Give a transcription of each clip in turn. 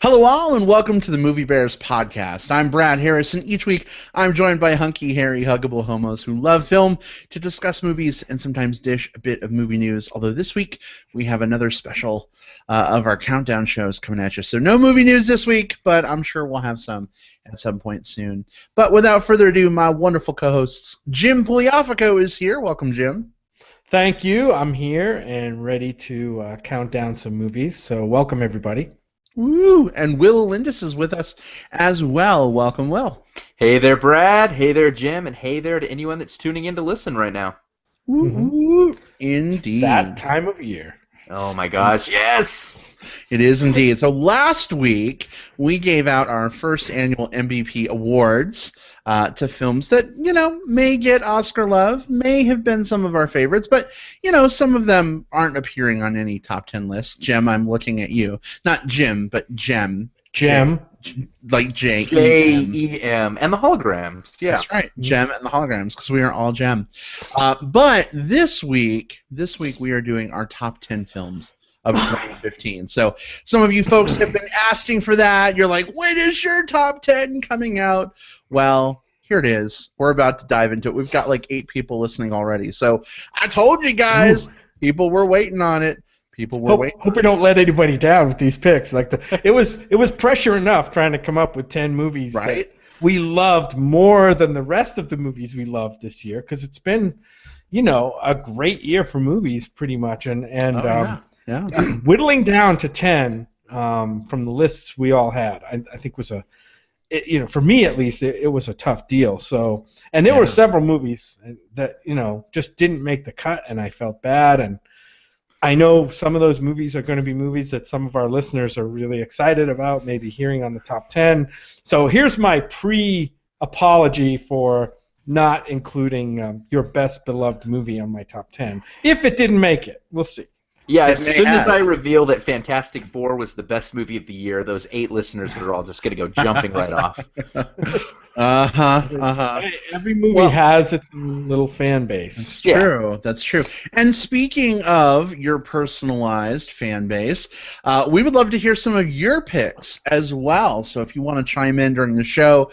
Hello all, and welcome to the Movie Bears podcast. I'm Brad Harris, and each week I'm joined by hunky, hairy, huggable homos who love film to discuss movies and sometimes dish a bit of movie news, although this week we have another special of our countdown shows coming at you. So no movie news this week, but I'm sure we'll have some at some point soon. But without further ado, my wonderful co-hosts, Jim Pugliafico is here. Welcome, Jim. Thank you. I'm here and ready to count down some movies, so welcome everybody. Woo! And Will Lindis is with us as well. Welcome, Will. Hey there, Brad. Hey there, Jim. And hey there to anyone that's tuning in to listen right now. Woo! Indeed. It's that time of year. Oh my gosh, yes! It is indeed. So last week, we gave out our first annual MBP awards to films that, may get Oscar love, may have been some of our favorites, but, some of them aren't appearing on any top 10 lists. Jem, I'm looking at you. Not Jim, but Jem. Jem. Like J-E-M. J-E-M. And the holograms, yeah. That's right, Jem and the holograms, because we are all Jem. But this week we are doing our top 10 films of 2015. So some of you folks have been asking for that. You're like, when is your top 10 coming out? Well, here it is. We're about to dive into it. We've got like 8 people listening already. So I told you guys, people were waiting on it. People were waiting. Hope we don't let anybody down with these picks. It was pressure enough trying to come up with 10 movies right? that we loved more than the rest of the movies we loved this year, because it's been, a great year for movies pretty much, and yeah. whittling down to 10 from the lists we all had, I think was for me at least, it was a tough deal. So, and there were several movies that just didn't make the cut, and I felt bad. And I know some of those movies are going to be movies that some of our listeners are really excited about, maybe hearing on the top 10. So here's my pre-apology for not including your best beloved movie on my top 10. If it didn't make it, we'll see. Yeah, as soon as I reveal that Fantastic Four was the best movie of the year, those 8 listeners are all just going to go jumping right off. Every movie has its little fan base. That's true. That's true. And speaking of your personalized fan base, we would love to hear some of your picks as well. So if you want to chime in during the show,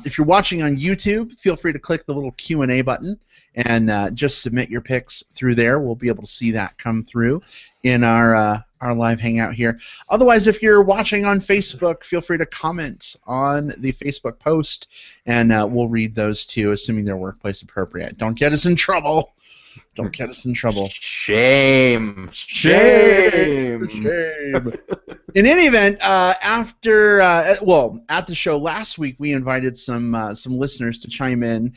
if you're watching on YouTube, feel free to click the little Q&A button and just submit your picks through there. We'll be able to see that come through in our live hangout here. Otherwise, if you're watching on Facebook, feel free to comment on the Facebook post, and we'll read those too, assuming they're workplace appropriate. Don't get us in trouble. Don't get us in trouble. Shame. In any event, at the show last week, we invited some listeners to chime in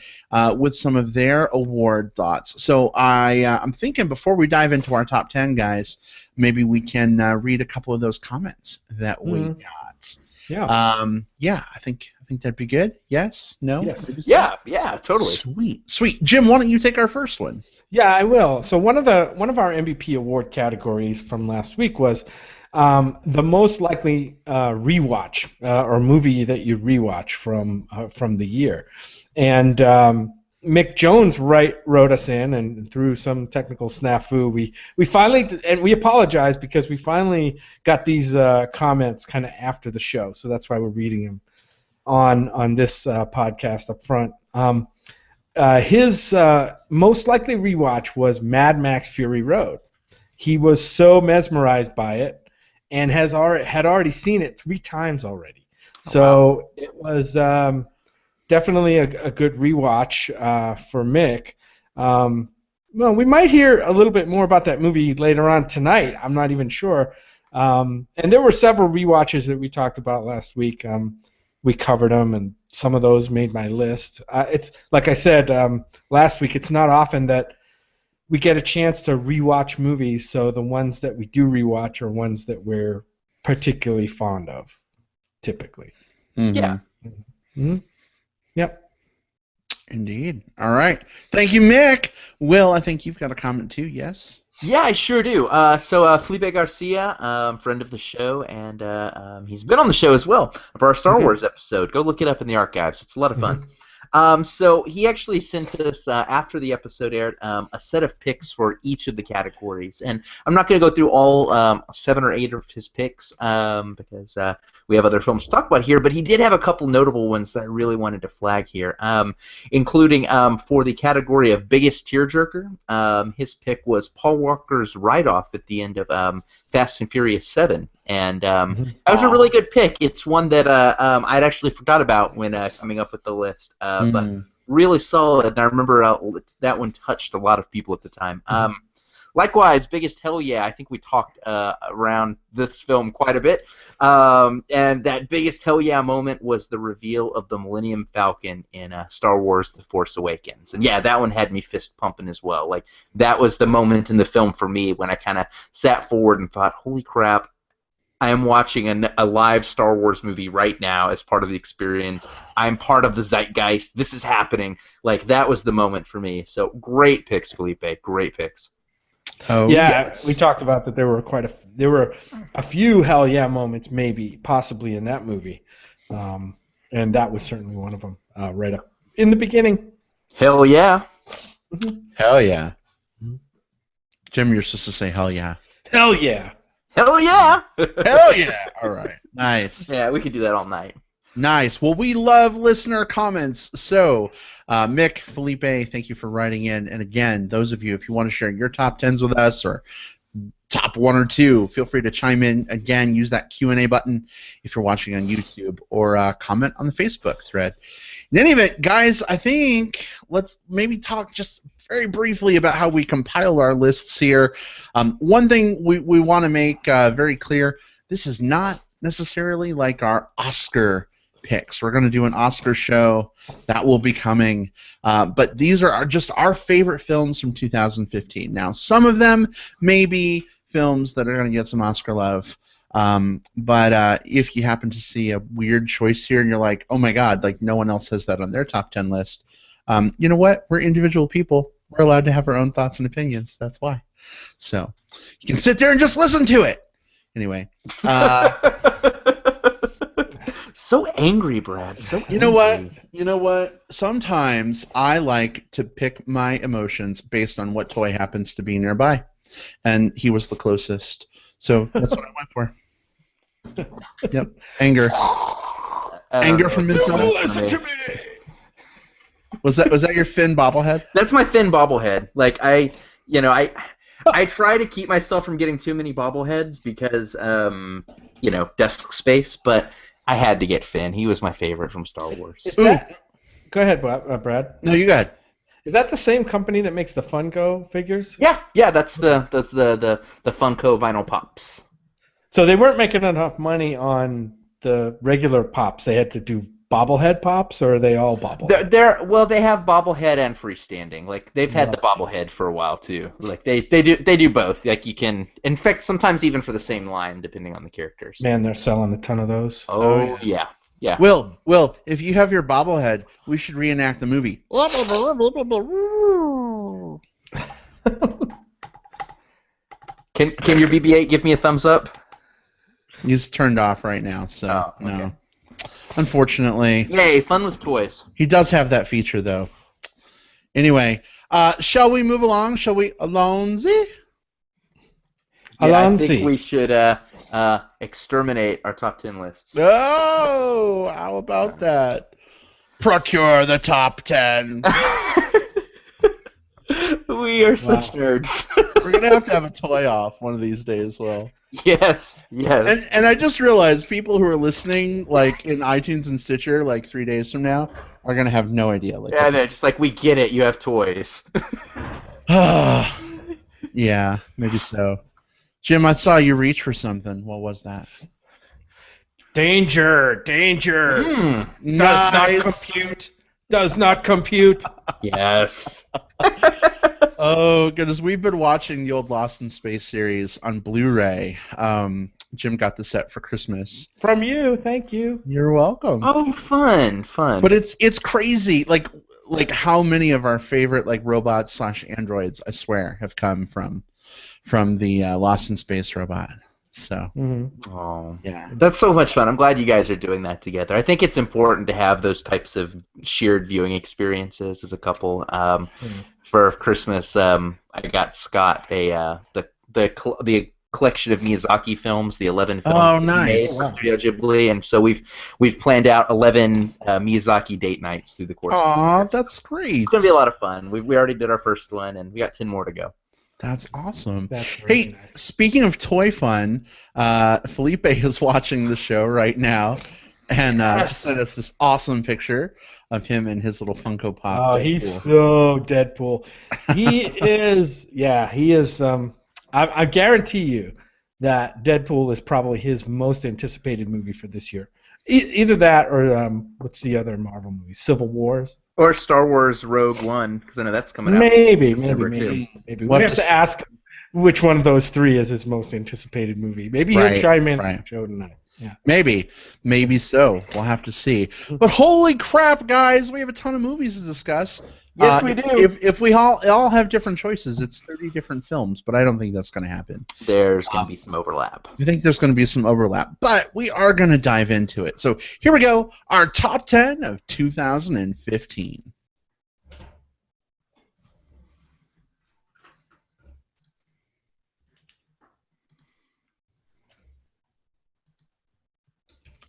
with some of their award thoughts. So I'm thinking before we dive into our top 10, guys, maybe we can read a couple of those comments that we got. Yeah. I think that'd be good. Yes? No? Yes. Yeah, totally. Sweet. Jim, why don't you take our first one? Yeah, I will. So one of our MVP award categories from last week was the most likely rewatch or movie that you rewatch from the year, and Mick Jones wrote us in, and through some technical snafu, we finally, and we apologize because we finally got these comments kind of after the show, so that's why we're reading them on this podcast up front. His most likely rewatch was Mad Max Fury Road. He was so mesmerized by it and had already seen it 3 times already. So it was definitely a good rewatch for Mick. Well, we might hear a little bit more about that movie later on tonight. I'm not even sure. And there were several rewatches that we talked about last week. We covered them, and some of those made my list. It's like I said last week, it's not often that we get a chance to rewatch movies, so the ones that we do rewatch are ones that we're particularly fond of, typically. Mm-hmm. Yeah. Mm-hmm. Yep. Indeed. All right. Thank you, Mick. Will, I think you've got a comment too, yes? Yeah, I sure do. So Felipe Garcia, friend of the show, and he's been on the show as well for our Star Wars episode. Go look it up in the archives. It's a lot of fun. So he actually sent us, after the episode aired, a set of picks for each of the categories. And I'm not going to go through all 7 or 8 of his picks because we have other films to talk about here, but he did have a couple notable ones that I really wanted to flag here, including for the category of Biggest Tearjerker. His pick was Paul Walker's Write-Off at the end of Fast and Furious 7. And that was a really good pick. It's one that I'd actually forgot about when coming up with the list. But really solid, and I remember that one touched a lot of people at the time. Likewise, Biggest Hell Yeah, I think we talked around this film quite a bit. And that Biggest Hell Yeah moment was the reveal of the Millennium Falcon in Star Wars The Force Awakens. And yeah, that one had me fist pumping as well. Like, that was the moment in the film for me when I kind of sat forward and thought, holy crap, I am watching a live Star Wars movie right now as part of the experience. I'm part of the zeitgeist. This is happening. Like, that was the moment for me. So great picks, Felipe. Great picks. Oh yeah, yes. We talked about that. There were a few hell yeah moments, maybe possibly in that movie, and that was certainly one of them. Right up in the beginning. Hell yeah. Hell yeah. Jim, you're supposed to say hell yeah. Hell yeah. Hell yeah! Hell yeah! All right. Nice. Yeah, we could do that all night. Nice. Well, we love listener comments. So, Mick, Felipe, thank you for writing in. And again, those of you, if you want to share your top 10s with us or top 1 or 2, feel free to chime in. Again, use that Q&A button if you're watching on YouTube, or comment on the Facebook thread. In any event, guys, I think let's maybe talk just very briefly about how we compile our lists here. One thing we want to make very clear, this is not necessarily like our Oscar picks. We're going to do an Oscar show. That will be coming. But these are just our favorite films from 2015. Now, some of them may be films that are going to get some Oscar love. But if you happen to see a weird choice here and you're like, oh my god, like no one else has that on their top 10 list, you know what? We're individual people. We're allowed to have our own thoughts and opinions. That's why. So you can sit there and just listen to it. Anyway. So angry, Brad. So angry. You know what? Sometimes I like to pick my emotions based on what toy happens to be nearby. And he was the closest. So that's what I went for. Yep. Anger. Anger from Minnesota. Listen to me. Was that your Finn bobblehead? That's my Finn bobblehead. Like I try to keep myself from getting too many bobbleheads because desk space, but I had to get Finn. He was my favorite from Star Wars. Go ahead, Brad. No, you go ahead. Is that the same company that makes the Funko figures? Yeah, that's the Funko vinyl pops. So they weren't making enough money on the regular pops. They had to do bobblehead pops, or are they all bobblehead? They have bobblehead and freestanding. Like they've had the bobblehead for a while too. Like they do both. Like you can, in fact, sometimes even for the same line, depending on the characters. Man, they're selling a ton of those. Oh yeah. Yeah. Will, if you have your bobblehead, we should reenact the movie. Can your BB-8 give me a thumbs up? He's turned off right now, so okay. No. Unfortunately. Yay, fun with toys. He does have that feature, though. Anyway, shall we move along? Shall we, Alonzi? Yeah, I think we should exterminate our top 10 lists. Oh, how about that? Procure the top 10. We are such nerds. We're going to have a toy off one of these days, Will. Yes. And I just realized people who are listening, like in iTunes and Stitcher, like 3 days from now, are going to have no idea. Like, yeah, they're just like, we get it, you have toys. Yeah, maybe so. Jim, I saw you reach for something. What was that? Danger! Nice. Does not compute. Yes. Oh, goodness. We've been watching the old Lost in Space series on Blu-ray. Jim got the set for Christmas. From you, thank you. You're welcome. Oh, fun. But it's crazy, like how many of our favorite like robots / androids, I swear, have come from the Lost in Space robot. So, Oh, yeah. that's so much fun. I'm glad you guys are doing that together. I think it's important to have those types of shared viewing experiences as a couple. For Christmas, I got Scott the collection of Miyazaki films, the 11 films Oh, that he made nice. for Studio Ghibli, and so we've planned out 11 Miyazaki date nights through the course of the Aw, year. that's great. It's gonna be a lot of fun. We already did our first one, and we got 10 more to go. That's awesome. That's really Hey, nice. speaking of toy fun, Felipe is watching the show right now, and sent us this awesome picture of him and his little Funko Pop. Oh, Deadpool. he's so Deadpool. He is, yeah, he is. I guarantee you that Deadpool is probably his most anticipated movie for this year. Either that or what's the other Marvel movie? Civil Wars? Or Star Wars Rogue One, because I know that's coming out Maybe, in December too. maybe. We'll We have have to to ask him which one of those three is his most anticipated movie. Maybe he'll chime in on the show tonight. Yeah. Maybe so. We'll have to see. But holy crap, guys, we have a ton of movies to discuss. Yes, we do. If we all have different choices, it's 30 different films, but I don't think that's going to happen. There's going to be some overlap. I think there's going to be some overlap, but we are going to dive into it. So here we go, our top 10 of 2015.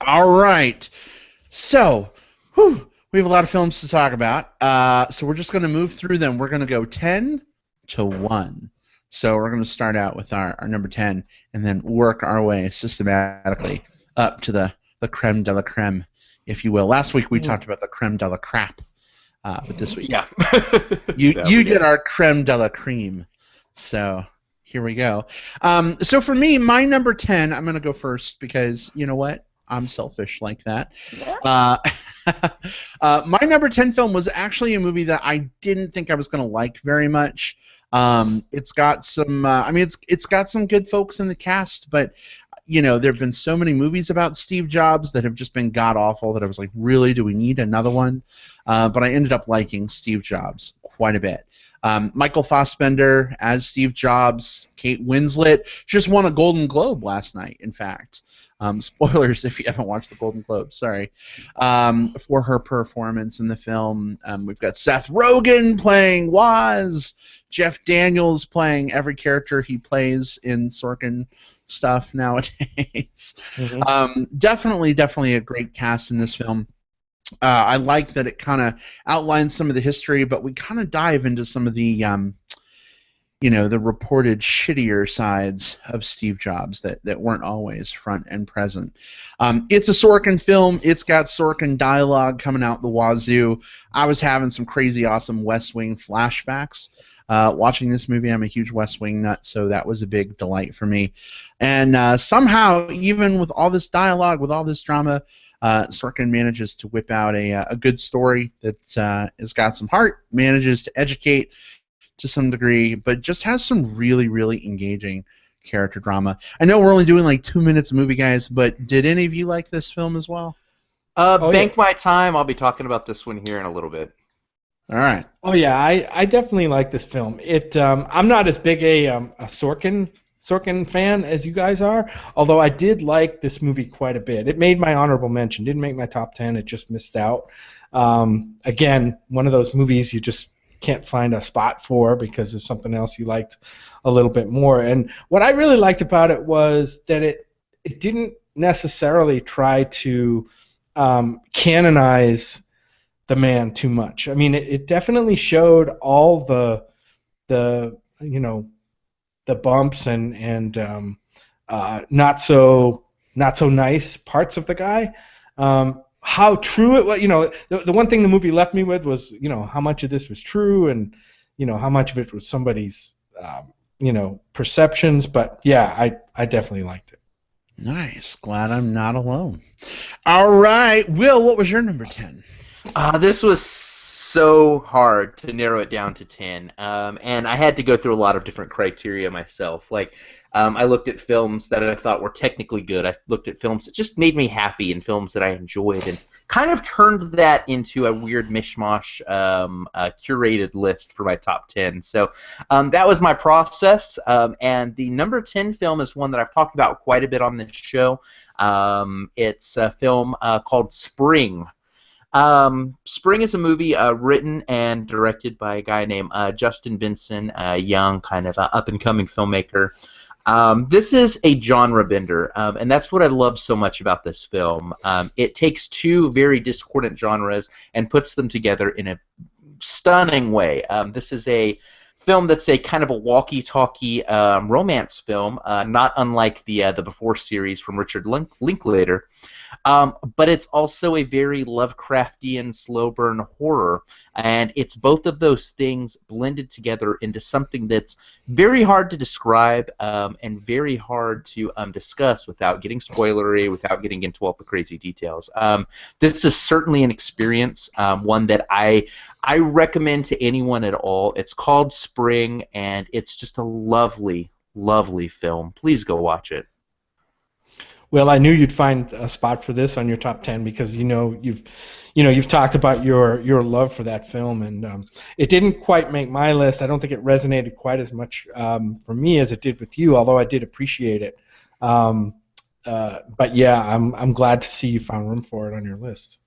All right. So, we have a lot of films to talk about. So we're just going to move through them. We're going to go 10 to 1. So we're going to start out with our number 10 and then work our way systematically up to the creme de la creme, if you will. Last week we talked about the creme de la crap. But this week you get our creme de la cream. So here we go. So for me, my number 10, I'm going to go first because you know what? I'm selfish like that. My number 10 film was actually a movie that I didn't think I was going to like very much. It's got some, it's got some good folks in the cast, but you know, there have been so many movies about Steve Jobs that have just been god awful that I was like, really, do we need another one? But I ended up liking Steve Jobs quite a bit. Michael Fassbender as Steve Jobs, Kate Winslet just won a Golden Globe last night, in fact. Spoilers if you haven't watched the Golden Globe, sorry. For her performance in the film. We've got Seth Rogen playing Woz, Jeff Daniels playing every character he plays in Sorkin stuff nowadays. Definitely a great cast in this film. I like that it kind of outlines some of the history, but we kind of dive into some of the the reported shittier sides of Steve Jobs that weren't always front and present. It's a Sorkin film. It's got Sorkin dialogue coming out the wazoo. I was having some crazy awesome West Wing flashbacks watching this movie. I'm a huge West Wing nut, so that was a big delight for me. And somehow, even with all this dialogue, with all this drama, Sorkin manages to whip out a good story that has got some heart, manages to educate to some degree, but just has some really, really engaging character drama. I know we're only doing like 2 minutes of movie, guys, but did any of you like this film as well? Bank my time. I'll be talking about this one here in a little bit. All right. Oh yeah, I definitely like this film. I'm not as big a Sorkin fan as you guys are, although I did like this movie quite a bit. It made my honorable mention. Didn't make my top 10. It just missed out. Again, one of those movies you just can't find a spot for because there's something else you liked a little bit more. And what I really liked about it was that it didn't necessarily try to canonize the man too much. I mean, it definitely showed all the bumps and not so nice parts of the guy. How true it was, the one thing the movie left me with was, how much of this was true and, how much of it was somebody's, perceptions. But yeah, I definitely liked it. Nice. Glad I'm not alone. All right. Will, what was your number 10? This was so hard to narrow it down to 10, and I had to go through a lot of different criteria myself. Like, I looked at films that I thought were technically good. I looked at films that just made me happy and films that I enjoyed, and kind of turned that into a weird mishmash, curated list for my top 10. So that was my process, and the number 10 film is one that I've talked about quite a bit on this show. It's a film called Spring. Spring is a movie written and directed by a guy named Justin Benson, a young kind of up-and-coming filmmaker. This is a genre bender, and that's what I love so much about this film. It takes two very discordant genres and puts them together in a stunning way. This is a film that's a kind of a walkie-talkie romance film, not unlike the Before series from Richard Linklater. But it's also a very Lovecraftian, slow-burn horror, and it's both of those things blended together into something that's very hard to describe and very hard to discuss without getting spoilery, without getting into all the crazy details. This is certainly an experience, one that I recommend to anyone at all. It's called Spring, and it's just a lovely, lovely film. Please go watch it. Well, I knew you'd find a spot for this on your top 10 because you've talked about your love for that film, and it didn't quite make my list. I don't think it resonated quite as much for me as it did with you, although I did appreciate it. But yeah, I'm glad to see you found room for it on your list.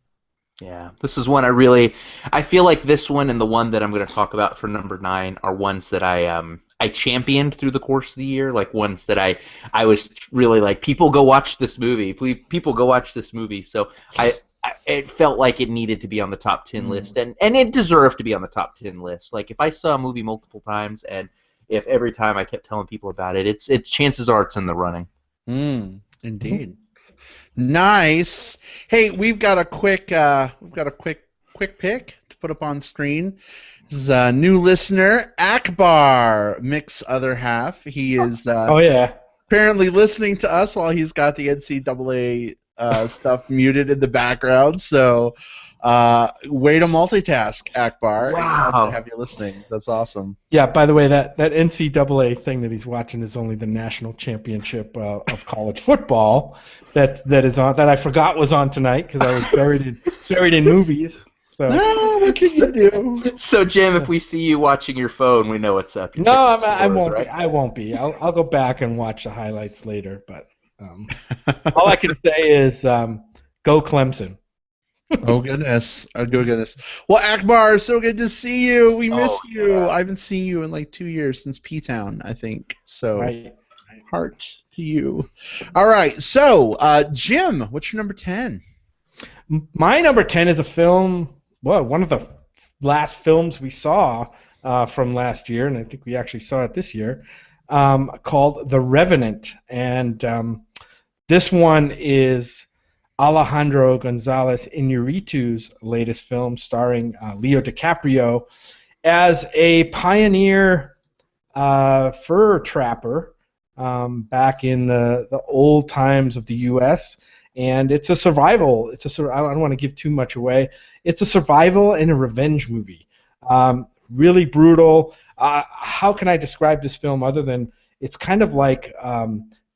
Yeah, this is one I feel like this one and the one that I'm going to talk about for number 9 are ones that I championed through the course of the year, like ones that I was really like, people go watch this movie, please, people go watch this movie. So it felt like it needed to be on the top 10 list, and it deserved to be on the top 10 list. Like, if I saw a movie multiple times, and if every time I kept telling people about it, it's chances are it's in the running. Indeed. Nice. Hey, we've got a quick pick to put up on screen. This is a new listener, Akbar, Mick's other half. He is apparently listening to us while he's got the NCAA stuff muted in the background. So way to multitask, Akbar. Wow. Glad to have you listening. That's awesome. Yeah, by the way, that NCAA thing that he's watching is only the national championship of college football that is on, that I forgot was on tonight because I was buried in movies. So what can you do? So Jim, if we see you watching your phone, we know what's up. No, I won't be. I won't be. I'll go back and watch the highlights later. But all I can say is go Clemson. Oh goodness! Oh goodness! Well, Akbar, so good to see you. We miss you. Yeah. I haven't seen you in like 2 years since P-Town, I think. So, heart to you. All right. So, Jim, what's your number 10? My number 10 is a film. Well, one of the last films we saw from last year, and I think we actually saw it this year, called The Revenant, and this one is Alejandro González Iñárritu's latest film, starring Leo DiCaprio as a pioneer fur trapper back in the old times of the U.S., and it's a survival. I don't want to give too much away. It's a survival and a revenge movie. Really brutal. How can I describe this film other than it's kind of like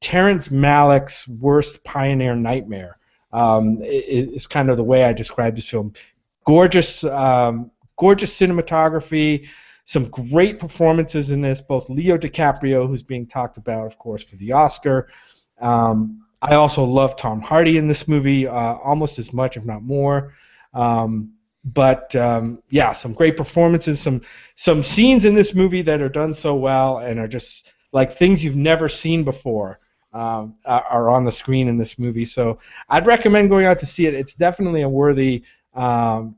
Terrence Malick's worst pioneer nightmare. It's kind of the way I describe this film. Gorgeous cinematography, some great performances in this. Both Leo DiCaprio, who's being talked about, of course, for the Oscar. I also love Tom Hardy in this movie, almost as much, if not more. But some great performances, some scenes in this movie that are done so well and are just like things you've never seen before. Are on the screen in this movie, so I'd recommend going out to see it. It's definitely a worthy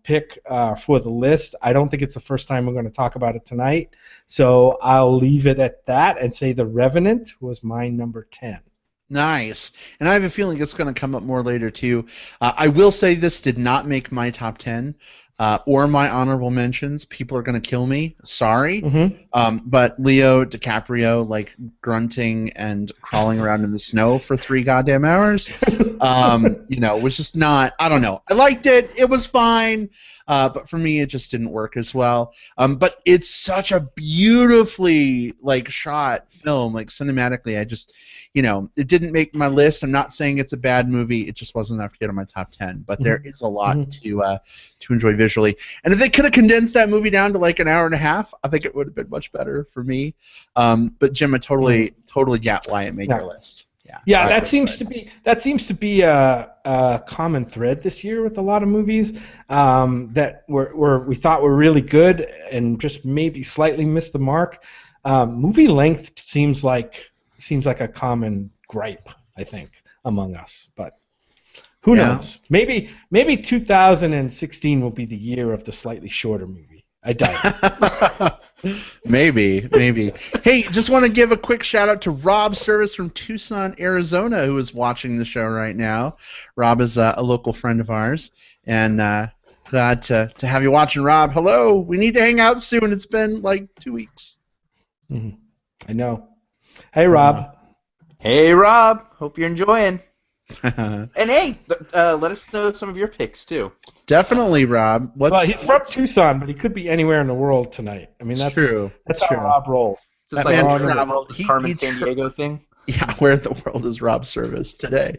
pick for the list. I don't think it's the first time we're going to talk about it tonight, so I'll leave it at that and say The Revenant was my number 10. Nice. And I have a feeling it's going to come up more later, too. I will say this did not make my top 10. or my honorable mentions. People are going to kill me. Sorry. Mm-hmm. But Leo DiCaprio, like, grunting and crawling around in the snow for 3 goddamn hours, was just not, I don't know. I liked it. It was fine. But for me, it just didn't work as well. But it's such a beautifully, like, shot film, like, cinematically. I just, it didn't make my list. I'm not saying it's a bad movie. It just wasn't enough to get on my top 10. But there is a lot to enjoy visually. And if they could have condensed that movie down to like an hour and a half, I think it would have been much better for me. But Jim, I totally get why it made your list. Yeah, that seems to be a common thread this year with a lot of movies that we thought were really good and just maybe slightly missed the mark. Movie length seems like a common gripe, I think, among us. But who knows? Maybe 2016 will be the year of the slightly shorter movie. I doubt it. Maybe. Hey, just want to give a quick shout out to Rob Service from Tucson, Arizona, who is watching the show right now. Rob is a local friend of ours, and glad to have you watching, Rob. Hello. We need to hang out soon. It's been like 2 weeks. Mm-hmm. I know. Hey, Rob. Hey, Rob. Hope you're enjoying. And hey, let us know some of your picks too. Definitely, Rob. Well, he's from Tucson, but he could be anywhere in the world tonight. I mean, that's true. That's how Rob rolls. Just like the Carmen San Diego thing. Yeah, where in the world is Rob Service today?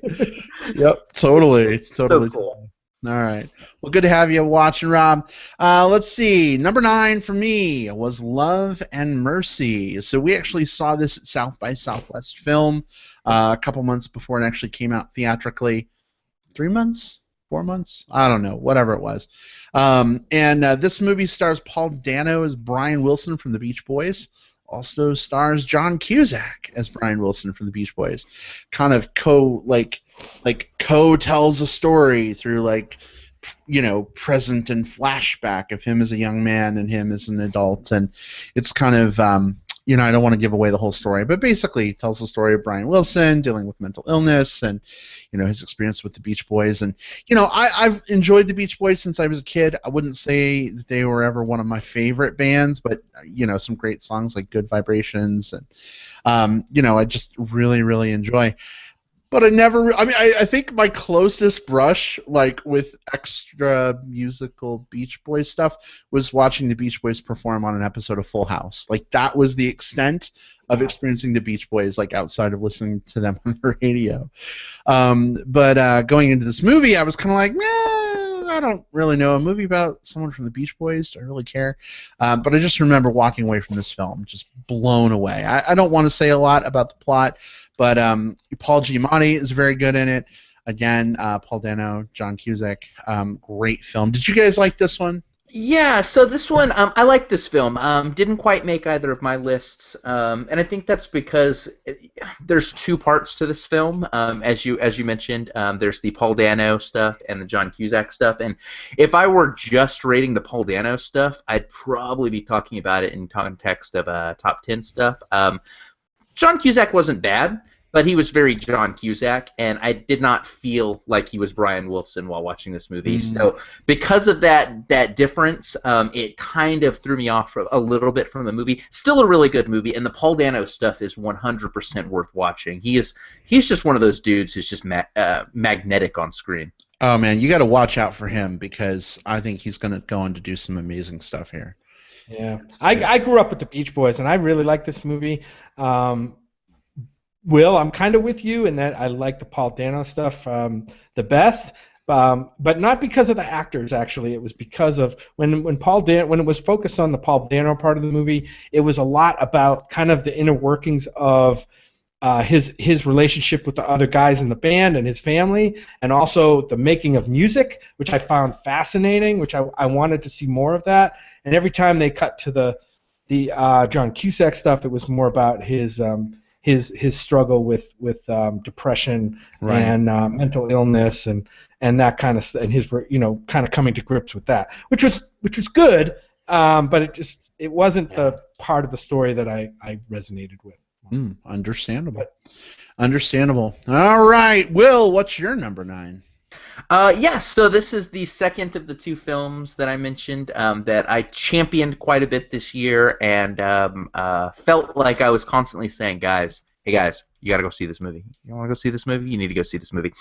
Yep, totally. It's totally so cool. All right. Well, good to have you watching, Rob. Let's see. Number 9 for me was Love and Mercy. So we actually saw this at South by Southwest Film a couple months before it actually came out theatrically. 3 months? 4 months? I don't know. Whatever it was. And this movie stars Paul Dano as Brian Wilson from the Beach Boys. Also stars John Cusack as Brian Wilson from the Beach Boys. Kind of co-tells a story through present and flashback of him as a young man and him as an adult, and it's kind of I don't want to give away the whole story, but basically it tells the story of Brian Wilson dealing with mental illness and his experience with the Beach Boys. And I've enjoyed the Beach Boys since I was a kid. I wouldn't say that they were ever one of my favorite bands, but some great songs like Good Vibrations and I just really enjoy. But I think my closest brush, with extra musical Beach Boys stuff, was watching the Beach Boys perform on an episode of Full House. That was the extent of experiencing the Beach Boys, outside of listening to them on the radio. But going into this movie, I was kind of like, I don't really know a movie about someone from the Beach Boys. Do I really care? But I just remember walking away from this film just blown away. I don't want to say a lot about the plot, but Paul Giamatti is very good in it. Again, Paul Dano, John Cusack, great film. Did you guys like this one? Yeah, so this one, I like this film. Didn't quite make either of my lists, and I think that's because there's 2 parts to this film. As you mentioned, there's the Paul Dano stuff and the John Cusack stuff. And if I were just rating the Paul Dano stuff, I'd probably be talking about it in context of top 10 stuff. John Cusack wasn't bad, but he was very John Cusack, and I did not feel like he was Brian Wilson while watching this movie. So because of that difference, it kind of threw me off a little bit from the movie. Still a really good movie, and the Paul Dano stuff is 100% worth watching. He's just one of those dudes who's just magnetic on screen. Oh, man, you got to watch out for him because I think he's going to go on to do some amazing stuff here. Yeah, I grew up with the Beach Boys, and I really like this movie. Will, I'm kind of with you in that I like the Paul Dano stuff the best, but not because of the actors. Actually, it was because of when it was focused on the Paul Dano part of the movie. It was a lot about kind of the inner workings of his relationship with the other guys in the band and his family, and also the making of music, which I found fascinating. Which I wanted to see more of that. And every time they cut to the John Cusack stuff, it was more about his struggle with depression and mental illness and that kind of and his kind of coming to grips with that, which was good, but it wasn't the part of the story that I resonated with. Understandable. All right, Will, what's your number 9? Yeah, so this is the second of the two films that I mentioned that I championed quite a bit this year, and felt like I was constantly saying, guys, hey guys, you gotta go see this movie. You wanna go see this movie? You need to go see this movie.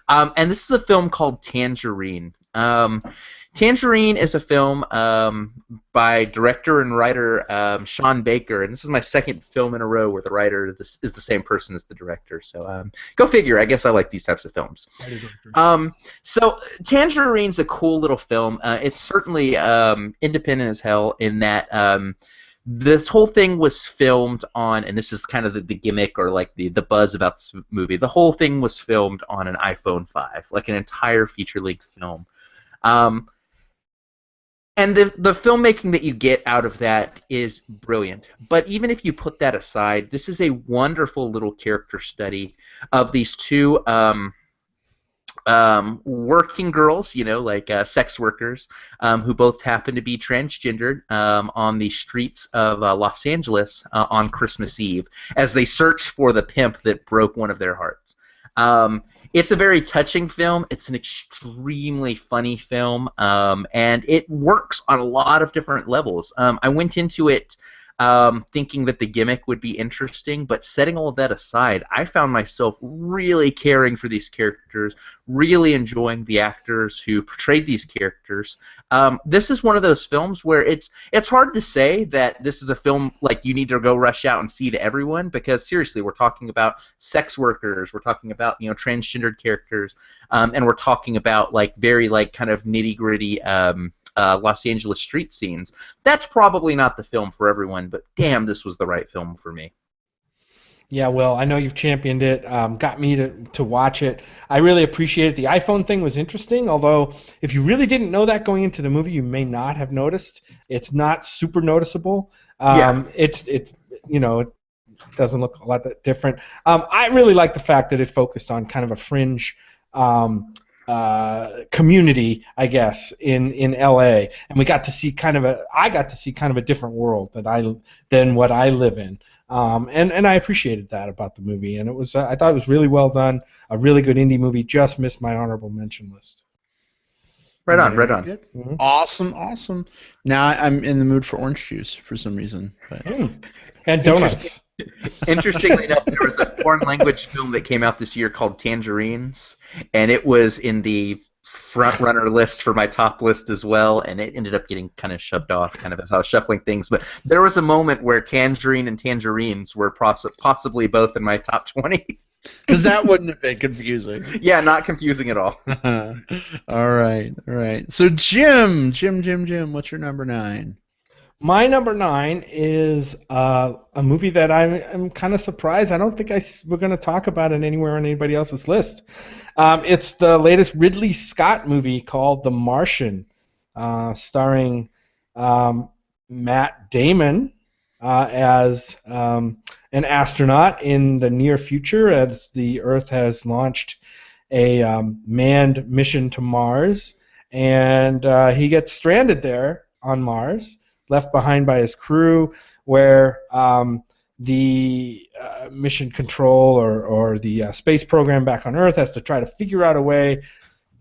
And this is a film called Tangerine. Tangerine is a film by director and writer Sean Baker, and this is my second film in a row where the writer is the same person as the director. So go figure. I guess I like these types of films. So Tangerine's a cool little film. It's certainly independent as hell in that this whole thing was filmed on, and this is kind of the gimmick or like the buzz about this movie. The whole thing was filmed on an iPhone 5, like an entire feature-length film. And the filmmaking that you get out of that is brilliant. But even if you put that aside, this is a wonderful little character study of these two working girls, like sex workers, who both happen to be transgendered on the streets of Los Angeles on Christmas Eve as they search for the pimp that broke one of their hearts. It's a very touching film. It's an extremely funny film, and it works on a lot of different levels. I went into it thinking that the gimmick would be interesting, but setting all of that aside, I found myself really caring for these characters, really enjoying the actors who portrayed these characters. This is one of those films where it's hard to say that this is a film like you need to go rush out and see to everyone, because seriously, we're talking about sex workers, we're talking about transgendered characters, and we're talking about like very like kind of nitty gritty Los Angeles street scenes. That's probably not the film for everyone, but damn, this was the right film for me. Yeah, well, I know you've championed it, got me to watch it. I really appreciate it. The iPhone thing was interesting, although if you really didn't know that going into the movie, you may not have noticed. It's not super noticeable. It doesn't look a lot that different. I really like the fact that it focused on kind of a fringe community, I guess, in LA, and I got to see kind of a different world than what I live in. And I appreciated that about the movie, and I thought it was really well done, a really good indie movie. Just missed my honorable mention list. Right on. Mm-hmm. Awesome. Now I'm in the mood for orange juice for some reason. But. And donuts. Interestingly enough, there was a foreign language film that came out this year called Tangerines, and it was in the front runner list for my top list as well, and it ended up getting kind of shoved off kind of as I was shuffling things. But there was a moment where Tangerine and Tangerines were possibly both in my top 20. Because that wouldn't have been confusing. Yeah, not confusing at all. All right. So Jim, what's your number 9? My number 9 is a movie that I'm kind of surprised. I don't think we're going to talk about it anywhere on anybody else's list. It's the latest Ridley Scott movie called The Martian, starring Matt Damon as an astronaut in the near future as the Earth has launched a manned mission to Mars, and he gets stranded there on Mars, left behind by his crew, where the mission control or the space program back on Earth has to try to figure out a way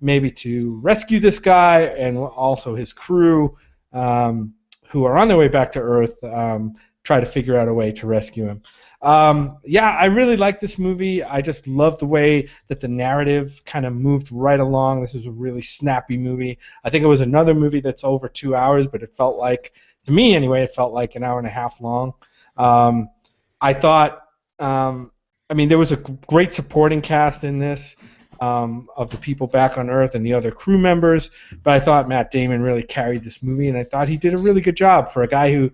maybe to rescue this guy, and also his crew who are on their way back to Earth try to figure out a way to rescue him. I really like this movie. I just love the way that the narrative kind of moved right along. This is a really snappy movie. I think it was another movie that's over 2 hours, but it felt like, to me anyway, it felt like an hour and a half long. I thought, there was a great supporting cast in this of the people back on Earth and the other crew members, but I thought Matt Damon really carried this movie, and I thought he did a really good job for a guy who,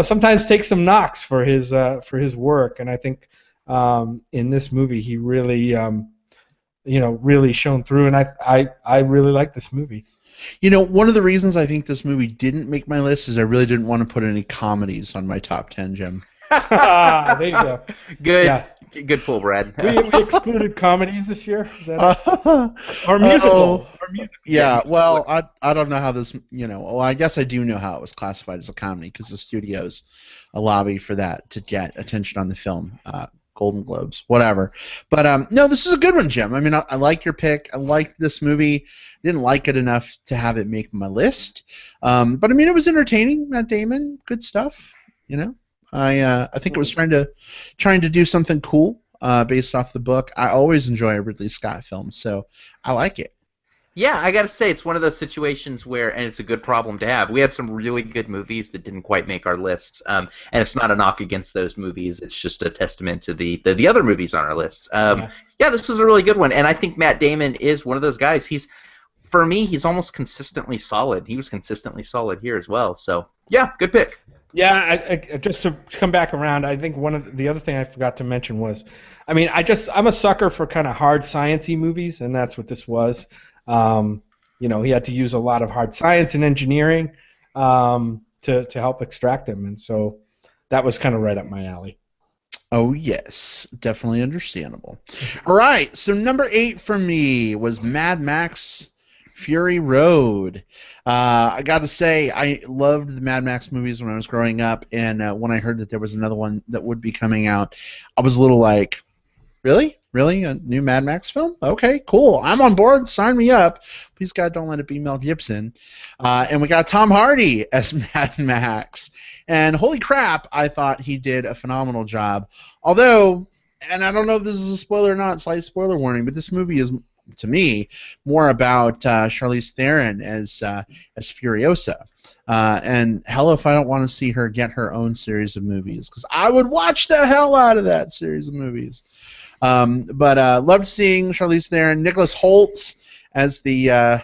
sometimes takes some knocks for his work, and I think in this movie he really, really shone through, and I really like this movie. One of the reasons I think this movie didn't make my list is I really didn't want to put any comedies on my top 10, Jim. There you go. Good. Yeah. Good pull, Brad. we excluded comedies this year? Is that or musical? Yeah, well, I don't know how this, I guess I do know how it was classified as a comedy because the studios lobby for that to get attention on the film Golden Globes, whatever. But no, this is a good one, Jim. I mean, I like your pick. I liked this movie. Didn't like it enough to have it make my list. But I mean, it was entertaining. Matt Damon, good stuff. You know, I think it was trying to do something cool based off the book. I always enjoy a Ridley Scott film, so I like it. Yeah, I gotta say, it's one of those situations where, and it's a good problem to have, we had some really good movies that didn't quite make our lists, and it's not a knock against those movies, it's just a testament to the other movies on our lists. Yeah, this was a really good one, and I think Matt Damon is one of those guys. For me, he's almost consistently solid. He was consistently solid here as well, so yeah, good pick. Yeah, I just to come back around, I think one of the other thing I forgot to mention was, I mean, I'm a sucker for kind of hard sciencey movies, and that's what this was. You know, he had to use a lot of hard science and engineering to help extract them, and so that was kind of right up my alley. Oh yes, definitely understandable. All right, so number 8 for me was Mad Max Fury Road. I got to say, I loved the Mad Max movies when I was growing up, and when I heard that there was another one that would be coming out, I was a little like, really? Really? A new Mad Max film? Okay, cool. I'm on board. Sign me up. Please, God, don't let it be Mel Gibson. And we got Tom Hardy as Mad Max. And holy crap, I thought he did a phenomenal job. Although, and I don't know if this is a spoiler or not, slight spoiler warning, but this movie is, to me, more about Charlize Theron as Furiosa. And hell if I don't want to see her get her own series of movies, because I would watch the hell out of that series of movies. But loved seeing Charlize Theron, Nicholas Hoult as the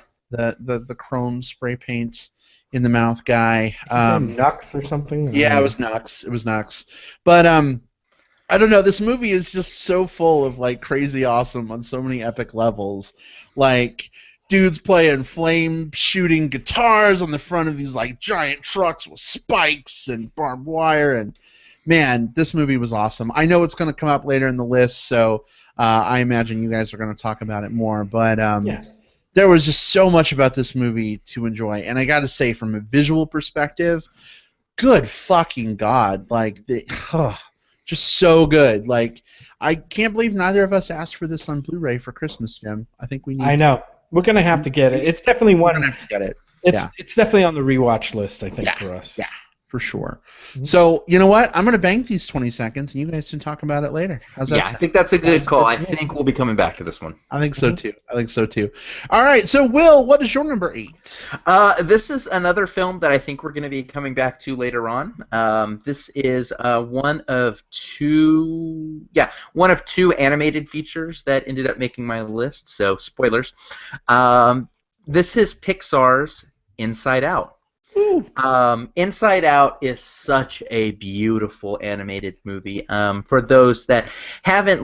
chrome spray paint in the mouth guy. Nux or something? Yeah, it was Nux. It was Nux. But I don't know. This movie is just so full of like crazy awesome on so many epic levels. Like dudes playing flame shooting guitars on the front of these like giant trucks with spikes and barbed wire, and man, this movie was awesome. I know it's going to come up later in the list, so I imagine you guys are going to talk about it more. But there was just so much about this movie to enjoy, and I got to say, from a visual perspective, good fucking God, like just so good. Like I can't believe neither of us asked for this on Blu-ray for Christmas, Jim. I think we need. I know. We're gonna have to get it. It's definitely one. We're gonna have to get it. It's definitely on the rewatch list, I think, for us. Yeah, for sure. Mm-hmm. So you know what? I'm gonna bank these 20 seconds, and you guys can talk about it later. How's that? Yeah, I think that's a good call. I think we'll be coming back to this one. I think so too. All right. So Will, what is your number 8? This is another film that I think we're going to be coming back to later on. This is one of two animated features that ended up making my list. So spoilers. This is Pixar's Inside Out. Inside Out is such a beautiful animated movie. For those that haven't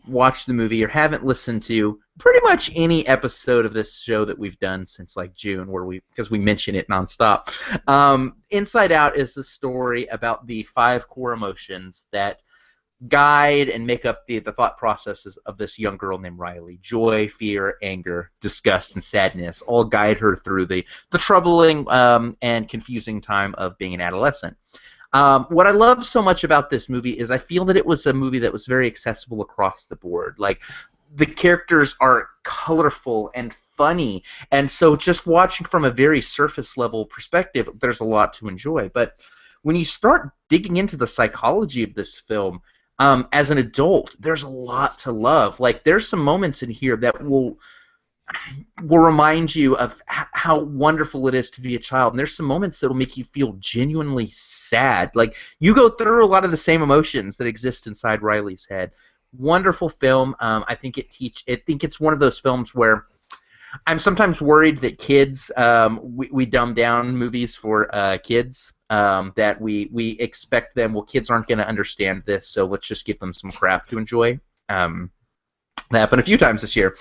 watched the movie or haven't listened to pretty much any episode of this show that we've done since like June, because we mention it nonstop. Inside Out is the story about the 5 core emotions that guide and make up the thought processes of this young girl named Riley. Joy, fear, anger, disgust, and sadness all guide her through the troubling and confusing time of being an adolescent. What I love so much about this movie is I feel that it was a movie that was very accessible across the board. Like, the characters are colorful and funny, and so just watching from a very surface level perspective, there's a lot to enjoy. But when you start digging into the psychology of this film, as an adult, there's a lot to love. Like, there's some moments in here that will remind you of how wonderful it is to be a child, and there's some moments that will make you feel genuinely sad. Like, you go through a lot of the same emotions that exist inside Riley's head. Wonderful film. I think it's one of those films where I'm sometimes worried that kids, we dumb down movies for kids. That we expect them, well, kids aren't going to understand this, so let's just give them some crap to enjoy. That happened a few times this year.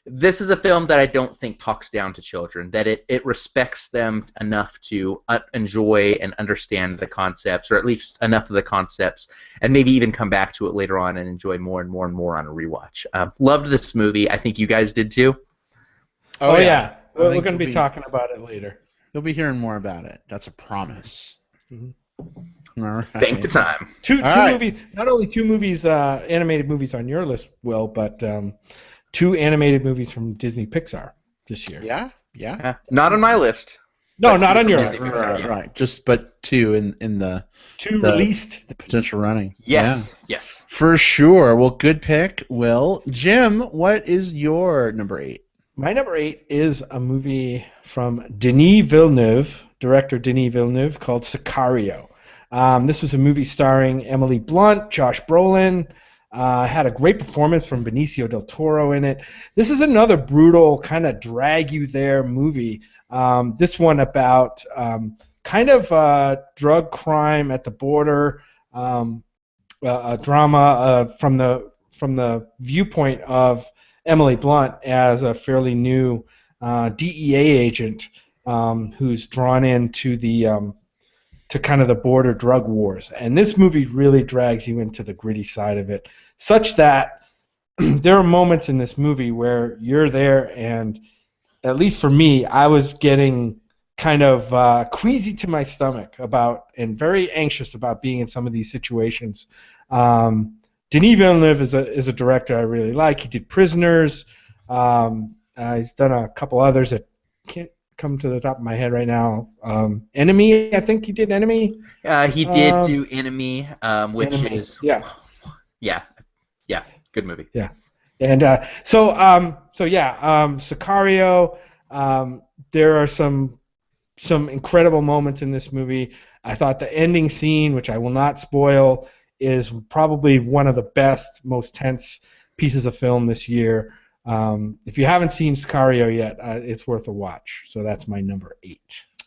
This is a film that I don't think talks down to children, that it respects them enough to enjoy and understand the concepts, or at least enough of the concepts, and maybe even come back to it later on and enjoy more and more and more on a rewatch. Loved this movie. I think you guys did too. Oh yeah. We're going to be talking about it later. You'll be hearing more about it. That's a promise. Mm-hmm. All right. Bank the time. Two right. movies. Not only two movies, animated movies on your list, Will, but two animated movies from Disney Pixar this year. Yeah. Not on my list. No, but not two on from your Disney list. Pixar, Right, yeah. right. Just but two in the Two the released. potential running. Yes. Yeah. Yes. For sure. Well, good pick, Will. Jim, what is your number 8? My number 8 is a movie from Denis Villeneuve, director Denis Villeneuve, called Sicario. This was a movie starring Emily Blunt, Josh Brolin. Had a great performance from Benicio del Toro in it. This is another brutal, kind of drag you there movie. This one about kind of drug crime at the border, a drama from the viewpoint of Emily Blunt as a fairly new DEA agent who's drawn into the to kind of the border drug wars. And this movie really drags you into the gritty side of it, such that there are moments in this movie where you're there, and at least for me, I was getting kind of queasy to my stomach about and very anxious about being in some of these situations. Denis Villeneuve is a director I really like. He did Prisoners. He's done a couple others that can't come to the top of my head right now. Enemy, I think he did Enemy. He did do Enemy, which Enemy. is Yeah, good movie. yeah. And Sicario. There are some incredible moments in this movie. I thought the ending scene, which I will not spoil, is probably one of the best, most tense pieces of film this year. If you haven't seen Sicario yet, it's worth a watch. So that's my number 8.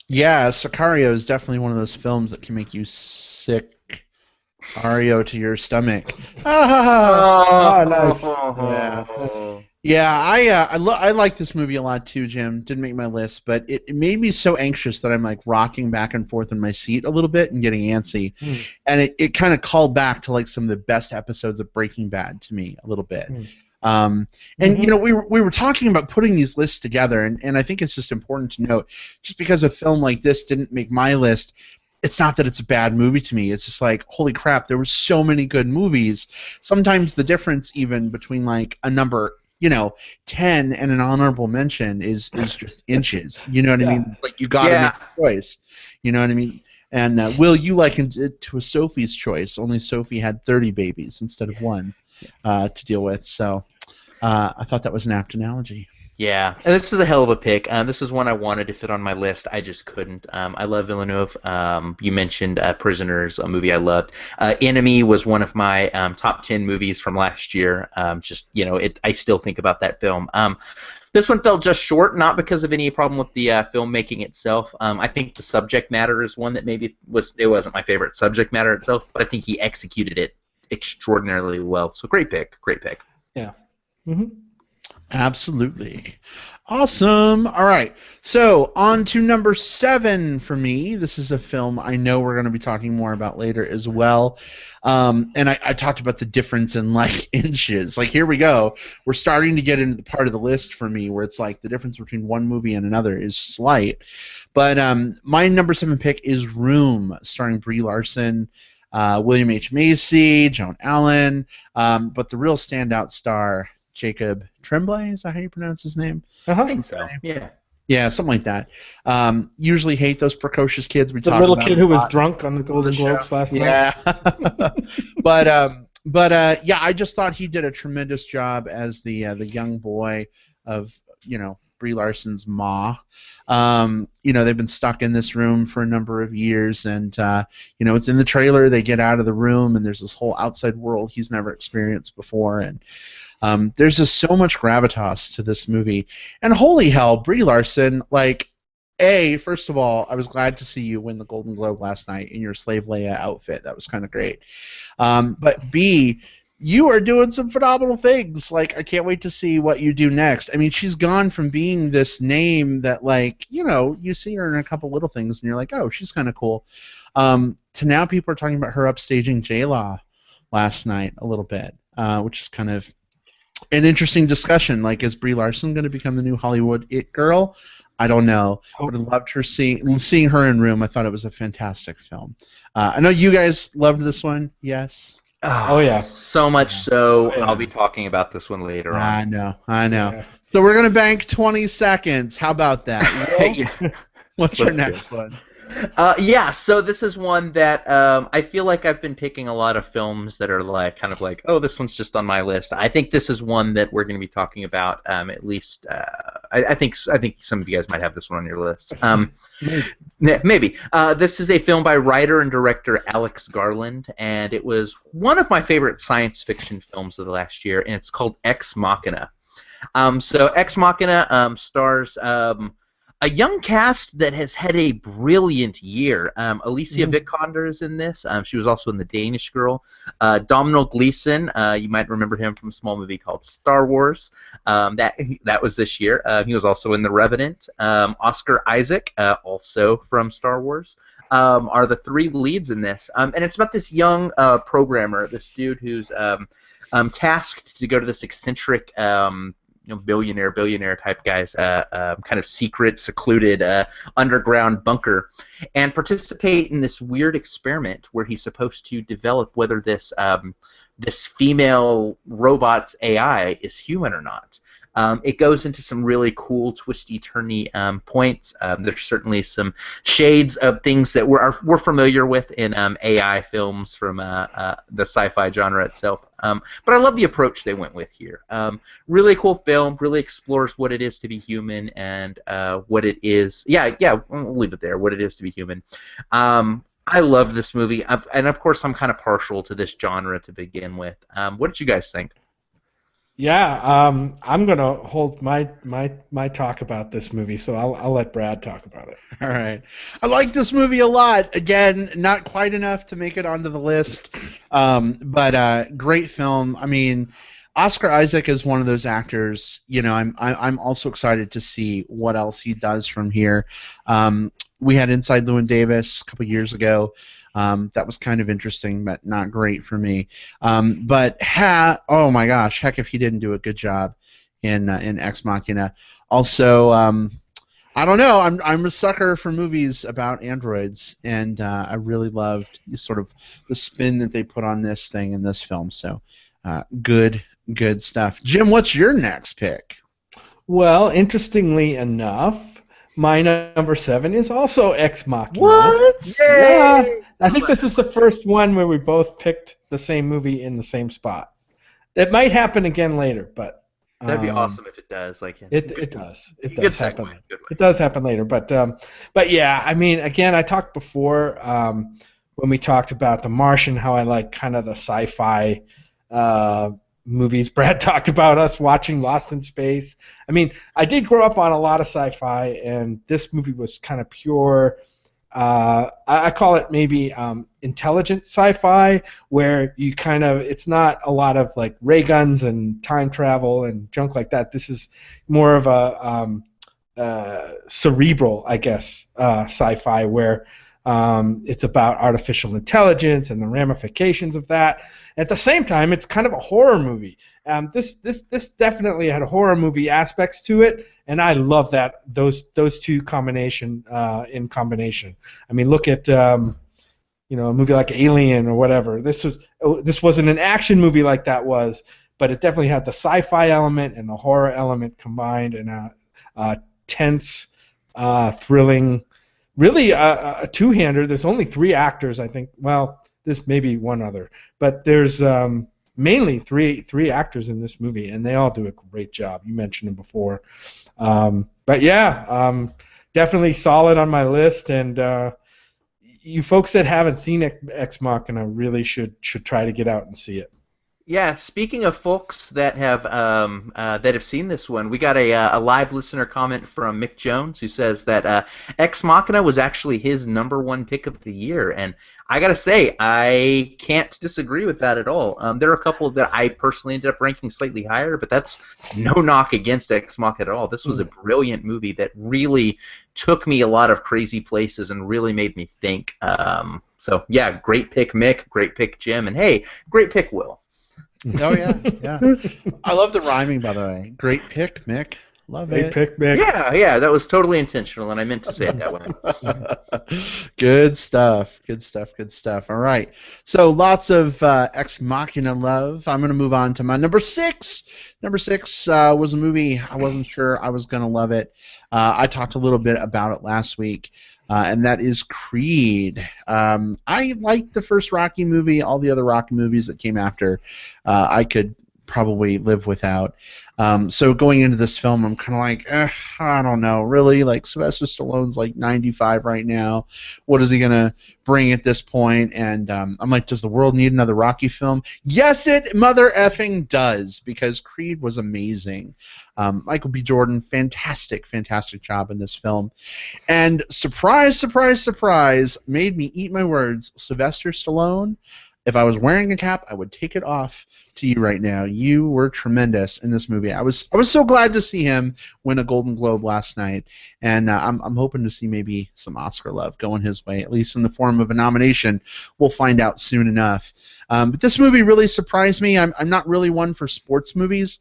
Yeah, Sicario is definitely one of those films that can make you sick. Ario to your stomach. Oh, nice. Yeah, I like this movie a lot too, Jim. Didn't make my list, but it made me so anxious that I'm like rocking back and forth in my seat a little bit and getting antsy. And it kind of called back to like some of the best episodes of Breaking Bad to me a little bit. And you know, we were talking about putting these lists together, and I think it's just important to note, just because a film like this didn't make my list, it's not that it's a bad movie to me. It's just like, holy crap, there were so many good movies. Sometimes the difference even between like a number, 10 and an honorable mention is just inches. You know what I mean? Like, you got to make a choice. You know what I mean? And Will, you likened it to a Sophie's Choice. Only Sophie had 30 babies instead of one to deal with. So I thought that was an apt analogy. Yeah, and this is a hell of a pick. This is one I wanted to fit on my list. I just couldn't. I love Villeneuve. You mentioned Prisoners, a movie I loved. Enemy was one of my top 10 movies from last year. I still think about that film. This one fell just short, not because of any problem with the filmmaking itself. I think the subject matter is one that maybe wasn't my favorite subject matter itself, but I think he executed it extraordinarily well. So great pick. Yeah. Mm-hmm. Absolutely. Awesome. All right. So on to number 7 for me. This is a film I know we're going to be talking more about later as well. And I talked about the difference in like inches. Like, here we go. We're starting to get into the part of the list for me where it's like the difference between one movie and another is slight. But my number 7 pick is Room, starring Brie Larson, William H. Macy, Joan Allen, but the real standout star, Jacob Tremblay, is that how you pronounce his name? I think so. Yeah, something like that. Usually hate those precocious kids. We The talk little about kid who was drunk on the Golden Globes last night. Yeah. but yeah, I just thought he did a tremendous job as the young boy of Brie Larson's ma. They've been stuck in this room for a number of years, and it's in the trailer. They get out of the room, and there's this whole outside world he's never experienced before, and there's just so much gravitas to this movie. And holy hell, Brie Larson, like, first of all, I was glad to see you win the Golden Globe last night in your Slave Leia outfit. That was kind of great. But B, you are doing some phenomenal things. Like, I can't wait to see what you do next. I mean, she's gone from being this name that, like, you see her in a couple little things and you're like, oh, she's kind of cool, to now people are talking about her upstaging J-Law last night a little bit, which is kind of an interesting discussion. Like, is Brie Larson going to become the new Hollywood it girl? I don't know, but I loved her seeing her in Room. I thought it was a fantastic film. I know you guys loved this one. Yes. Oh yeah. So much so, Oh, yeah. I'll be talking about this one later on. I know. Yeah. So we're gonna bank 20 seconds. How about that? Will, Yeah. what's your Let's do next one? Yeah, so this is one that I feel like I've been picking a lot of films that are like kind of like, oh, this one's just on my list. I think this is one that we're going to be talking about. At least, I think some of you guys might have this one on your list. Maybe. This is a film by writer and director Alex Garland, and it was one of my favorite science fiction films of the last year, and it's called Ex Machina. So Ex Machina stars a young cast that has had a brilliant year. Alicia Vikander is in this. She was also in The Danish Girl. Domhnall Gleeson, you might remember him from a small movie called Star Wars. That was this year. He was also in The Revenant. Oscar Isaac, also from Star Wars, are the three leads in this. And it's about this young programmer, this dude who's tasked to go to this eccentric billionaire type guy's kind of secret, secluded underground bunker, and participate in this weird experiment where he's supposed to develop whether this female robot's AI is human or not. It goes into some really cool, twisty-turny points. There's certainly some shades of things that we're familiar with in AI films from the sci-fi genre itself. But I love the approach they went with here. Really cool film. Really explores what it is to be human and what it is. Yeah. We'll leave it there. What it is to be human. I love this movie, and of course, I'm kind of partial to this genre to begin with. What did you guys think? Yeah, I'm gonna hold my talk about this movie, so I'll let Brad talk about it. All right. I like this movie a lot. Again, not quite enough to make it onto the list, but great film. I mean, Oscar Isaac is one of those actors. You know, I'm also excited to see what else he does from here. We had Inside Llewyn Davis a couple years ago. That was kind of interesting, but not great for me. But oh my gosh, heck if he didn't do a good job in Ex Machina. Also, I don't know. I'm a sucker for movies about androids, and I really loved sort of the spin that they put on this thing in this film. So, good stuff. Jim, what's your next pick? Well, interestingly enough, my number 7 is also Ex Machina. What? Yeah. I think this is the first one where we both picked the same movie in the same spot. It might happen again later, but that'd be awesome if it does. It does. It does happen. It does happen later, but yeah. I mean, again, I talked before when we talked about The Martian, how I like kind of the sci-fi movies. Brad talked about us watching Lost in Space. I mean, I did grow up on a lot of sci-fi, and this movie was kind of pure. I call it maybe intelligent sci-fi, where you kind of, it's not a lot of like ray guns and time travel and junk like that. This is more of a cerebral, I guess, sci-fi, where it's about artificial intelligence and the ramifications of that. At the same time, it's kind of a horror movie. This definitely had horror movie aspects to it, and I love that those two in combination. I mean, look at a movie like Alien or whatever. This wasn't an action movie like that was, but it definitely had the sci-fi element and the horror element combined in a tense, thrilling. Really, a two-hander. There's only 3 actors, I think. Well, there's maybe one other, but there's mainly three actors in this movie, and they all do a great job. You mentioned them before, but yeah, definitely solid on my list. And you folks that haven't seen Ex Machina really should try to get out and see it. Yeah, speaking of folks that have seen this one, we got a live listener comment from Mick Jones who says that Ex Machina was actually his #1 pick of the year, and I gotta say I can't disagree with that at all. There are a couple that I personally ended up ranking slightly higher, but that's no knock against Ex Machina at all. This was a brilliant movie that really took me a lot of crazy places and really made me think. So yeah, great pick Mick, great pick Jim, and hey, great pick Will. Oh yeah. I love the rhyming, by the way. Great pick, Mick. Love Great it. pick, Mick. Yeah, that was totally intentional, and I meant to say it that way. Good stuff. Good stuff. Good stuff. All right. So lots of Ex Machina love. I'm going to move on to my number 6. Number 6 was a movie I wasn't sure I was going to love it. I talked a little bit about it last week, and that is Creed. I liked the first Rocky movie. All the other Rocky movies that came after, I could probably live without. So going into this film, I'm kind of like, I don't know, really? Like, Sylvester Stallone's like 95 right now. What is he going to bring at this point? And I'm like, does the world need another Rocky film? Yes, it mother effing does, because Creed was amazing. Michael B. Jordan, fantastic job in this film. And surprise, surprise, surprise, made me eat my words, Sylvester Stallone, if I was wearing a cap, I would take it off to you right now. You were tremendous in this movie. I was so glad to see him win a Golden Globe last night, and I'm hoping to see maybe some Oscar love going his way, at least in the form of a nomination. We'll find out soon enough. But this movie really surprised me. I'm not really one for sports movies,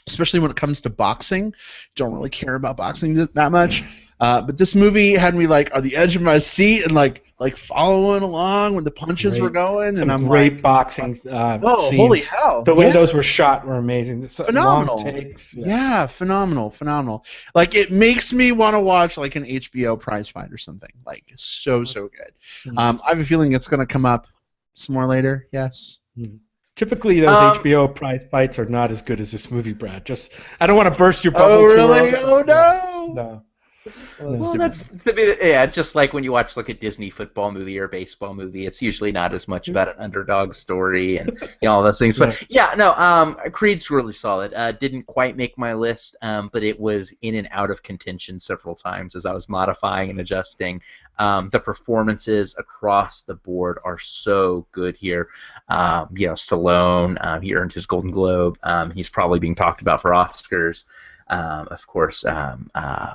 especially when it comes to boxing. Don't really care about boxing that much. But this movie had me like on the edge of my seat and like following along when the punches were going. Some and I'm great like, boxing oh, scenes. holy hell! The way those were shot were amazing. Phenomenal. Long takes. Yeah, phenomenal. Like, it makes me want to watch like an HBO prize fight or something. Like, so good. I have a feeling it's going to come up some more later. Yes. Typically, those HBO prize fights are not as good as this movie, Brad. I don't want to burst your bubble. Oh, really? Oh, no. No. Well, that's just like when you watch like a Disney football movie or a baseball movie. It's usually not as much about an underdog story and all those things. But Creed's really solid. Didn't quite make my list, but it was in and out of contention several times as I was modifying and adjusting. The performances across the board are so good here. Stallone, he earned his Golden Globe. He's probably being talked about for Oscars. Of course,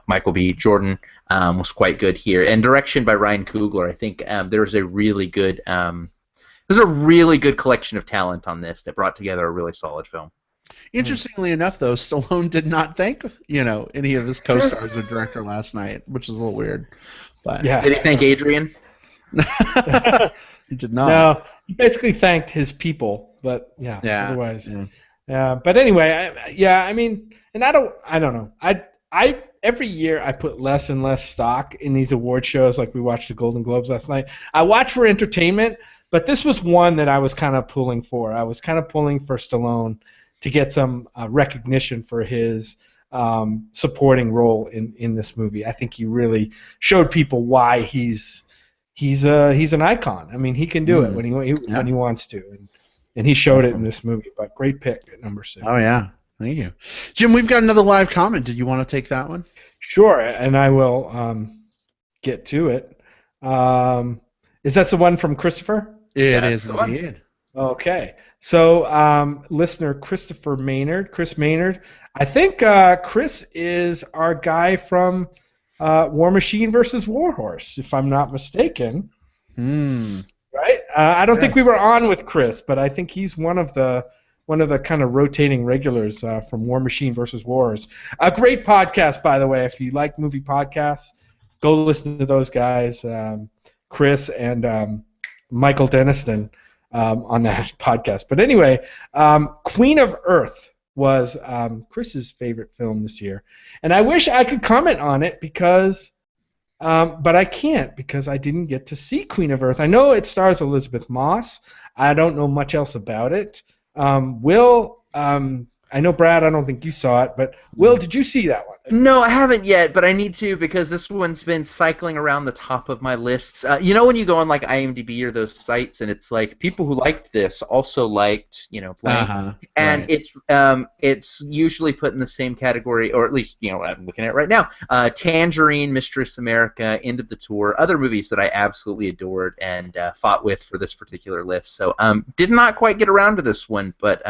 Michael B. Jordan was quite good here, and direction by Ryan Coogler. I think there was a really good, collection of talent on this that brought together a really solid film. Interestingly enough, though, Stallone did not thank any of his co-stars or director last night, which is a little weird. But did he thank Adrian? He did not. No, he basically thanked his people, but otherwise. Yeah. But anyway, I mean, and I don't know. I every year I put less and less stock in these award shows. Like, we watched the Golden Globes last night. I watch for entertainment, but this was one that I was kind of pulling for. I was kind of pulling for Stallone to get some recognition for his supporting role in this movie. I think he really showed people why he's an icon. I mean, he can do it when he wants to. And he showed it in this movie. But great pick at number 6. Oh, yeah. Thank you. Jim, we've got another live comment. Did you want to take that one? Sure, and I will get to it. Is that the one from Christopher? It is indeed. Okay. So, listener Chris Maynard, I think Chris is our guy from War Machine versus Warhorse, if I'm not mistaken. Right? I don't think we were on with Chris, but I think he's one of the kind of rotating regulars from War Machine versus Warhorse. A great podcast, by the way. If you like movie podcasts, go listen to those guys, Chris and Michael Denniston, on that podcast. But anyway, Queen of Earth was Chris's favorite film this year, and I wish I could comment on it because. But I can't because I didn't get to see Queen of Earth. I know it stars Elizabeth Moss. I don't know much else about it. Will, I know, Brad, I don't think you saw it, but Will, did you see that one? No, I haven't yet, but I need to because this one's been cycling around the top of my lists. When you go on like IMDb or those sites, and it's like people who liked this also liked, blank, and it's usually put in the same category, or at least I'm looking at it right now. Tangerine, Mistress America, End of the Tour, other movies that I absolutely adored and fought with for this particular list. So did not quite get around to this one, but.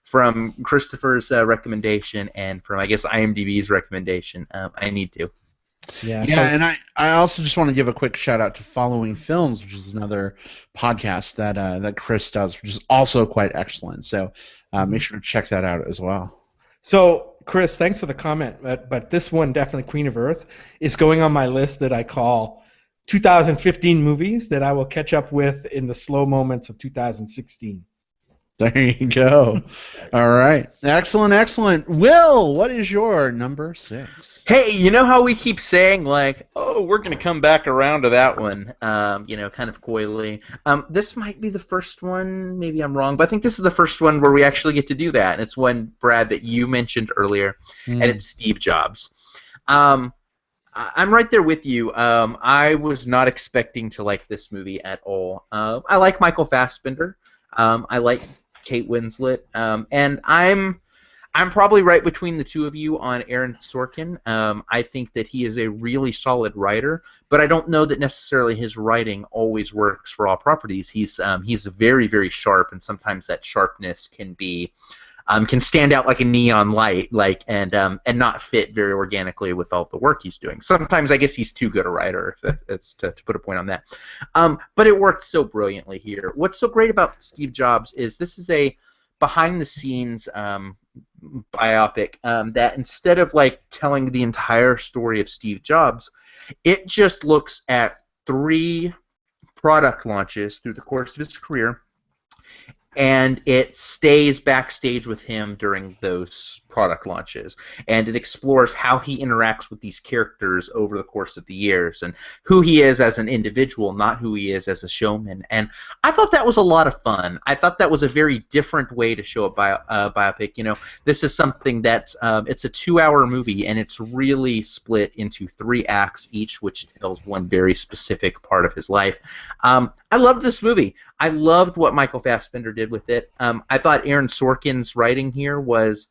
From Christopher's recommendation and from, I guess, IMDb's recommendation, I need to. Yeah, and I also just want to give a quick shout-out to Following Films, which is another podcast that Chris does, which is also quite excellent. So make sure to check that out as well. So Chris, thanks for the comment, but this one, definitely Queen of Earth, is going on my list that I call 2015 movies that I will catch up with in the slow moments of 2016. There you go. All right. Excellent, excellent. Will, what is your number 6? Hey, you know how we keep saying, like, oh, we're going to come back around to that one, kind of coyly. This might be the first one, maybe I'm wrong, but I think this is the first one where we actually get to do that, and it's one, Brad, that you mentioned earlier, and it's Steve Jobs. I'm right there with you. I was not expecting to like this movie at all. I like Michael Fassbender. I like Kate Winslet, and I'm probably right between the two of you on Aaron Sorkin. I think that he is a really solid writer, but I don't know that necessarily his writing always works for all properties. He's very, very sharp, and sometimes that sharpness can stand out like a neon light, and not fit very organically with all the work he's doing. Sometimes I guess he's too good a writer, if that's to put a point on that. But it worked so brilliantly here. What's so great about Steve Jobs is this is a behind-the-scenes biopic that instead of like telling the entire story of Steve Jobs, it just looks at 3 product launches through the course of his career, and it stays backstage with him during those product launches, and it explores how he interacts with these characters over the course of the years, and who he is as an individual, not who he is as a showman. And I thought that was a lot of fun. I thought that was a very different way to show a biopic. You know, this is something that's it's a 2-hour movie, and it's really split into 3 acts each, which tells one very specific part of his life. I loved this movie. I loved what Michael Fassbender did with it. I thought Aaron Sorkin's writing here was,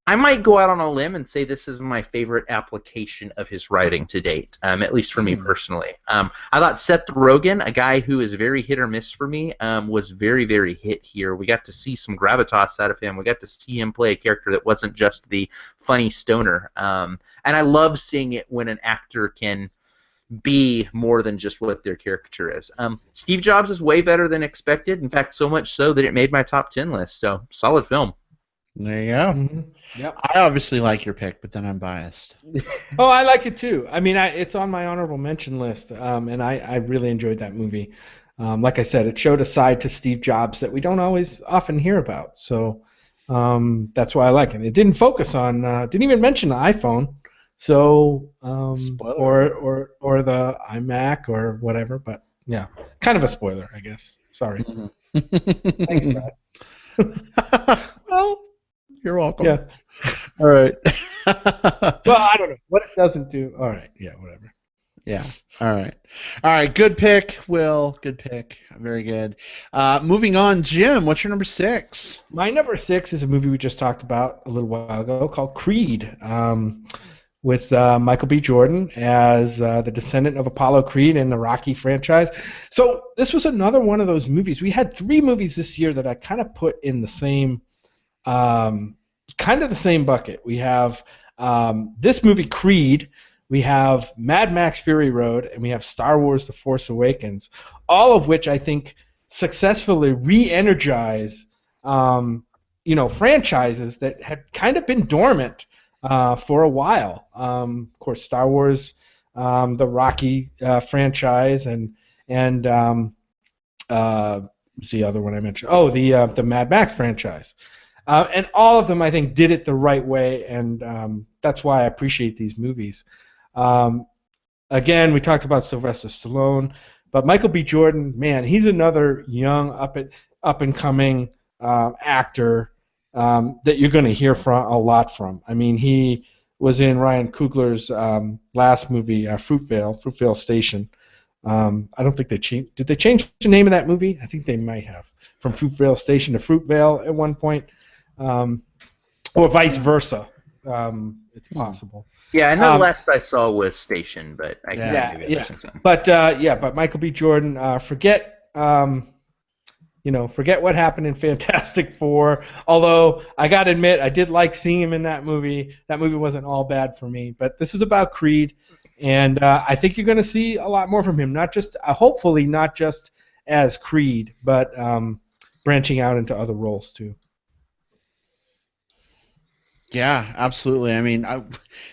I might go out on a limb and say this is my favorite application of his writing to date, at least for me personally. I thought Seth Rogen, a guy who is very hit or miss for me, was very, very hit here. We got to see some gravitas out of him. We got to see him play a character that wasn't just the funny stoner. And I love seeing it when an actor can be more than just what their caricature is. Steve Jobs is way better than expected. In fact, so much so that it made my top 10 list. So, solid film. There you go. Mm-hmm. Yep. I obviously like your pick, but then I'm biased. Oh, I like it too. I mean, it's on my honorable mention list, and I really enjoyed that movie. Like I said, it showed a side to Steve Jobs that we don't always often hear about. So that's why I like it. It didn't focus on, didn't even mention the iPhone. So, or the iMac or whatever, but yeah, kind of a spoiler, I guess. Sorry. Mm-hmm. Thanks, Brad. Well, you're welcome. Yeah. All right. Well, I don't know what it doesn't do. All right. Yeah. Whatever. Yeah. All right. All right. Good pick, Will. Good pick. Very good. Moving on, Jim. What's your number 6? My number 6 is a movie we just talked about a little while ago called Creed. With Michael B. Jordan as the descendant of Apollo Creed in the Rocky franchise. So this was another one of those movies. We had 3 movies this year that I kind of put in the same, kind of the same bucket. We have this movie, Creed. We have Mad Max Fury Road, and we have Star Wars The Force Awakens, all of which I think successfully re-energize franchises that had kind of been dormant for a while. Of course, Star Wars, the Rocky franchise, and what's the other one I mentioned? Oh, the Mad Max franchise. And all of them, I think, did it the right way, and that's why I appreciate these movies. Again, we talked about Sylvester Stallone, but Michael B. Jordan, man, he's another young, up and coming actor that you're going to hear from a lot from. I mean, he was in Ryan Coogler's last movie, Fruitvale Station. I don't think they changed. Did they change the name of that movie? I think they might have, from Fruitvale Station to Fruitvale at one point, or vice versa. It's possible. Yeah, I know the last I saw was Station, but I can't maybe But Michael B. Jordan, forget what happened in Fantastic Four. Although I gotta admit, I did like seeing him in that movie. That movie wasn't all bad for me. But this is about Creed, and I think you're going to see a lot more from him. Not just, hopefully, not just as Creed, but branching out into other roles too. Yeah, absolutely. I mean,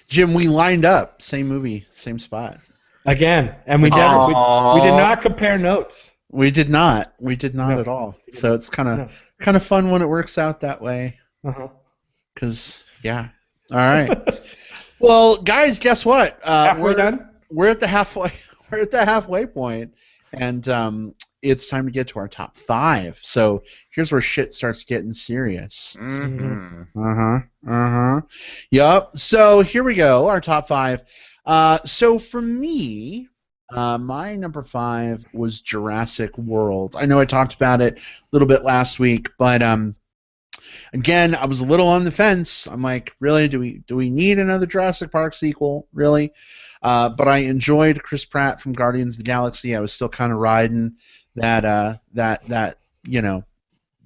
Jim, we lined up, same movie, same spot. Again, and we Again. never we did Aww. not compare notes. We did not. We did not No, at all. we did So not. it's kind of No. kind of fun when it works out that way. Uh-huh. Cause yeah. All right. Well, guys, guess what? Halfway done. We're at the halfway. We're at the halfway point, and it's time to get to our top 5. So here's where shit starts getting serious. Mm-hmm. Yep. So here we go. Our top 5. So for me, my number 5 was Jurassic World. I know I talked about it a little bit last week, but again, I was a little on the fence. I'm like, really, do we need another Jurassic Park sequel? Really? But I enjoyed Chris Pratt from Guardians of the Galaxy. I was still kind of riding that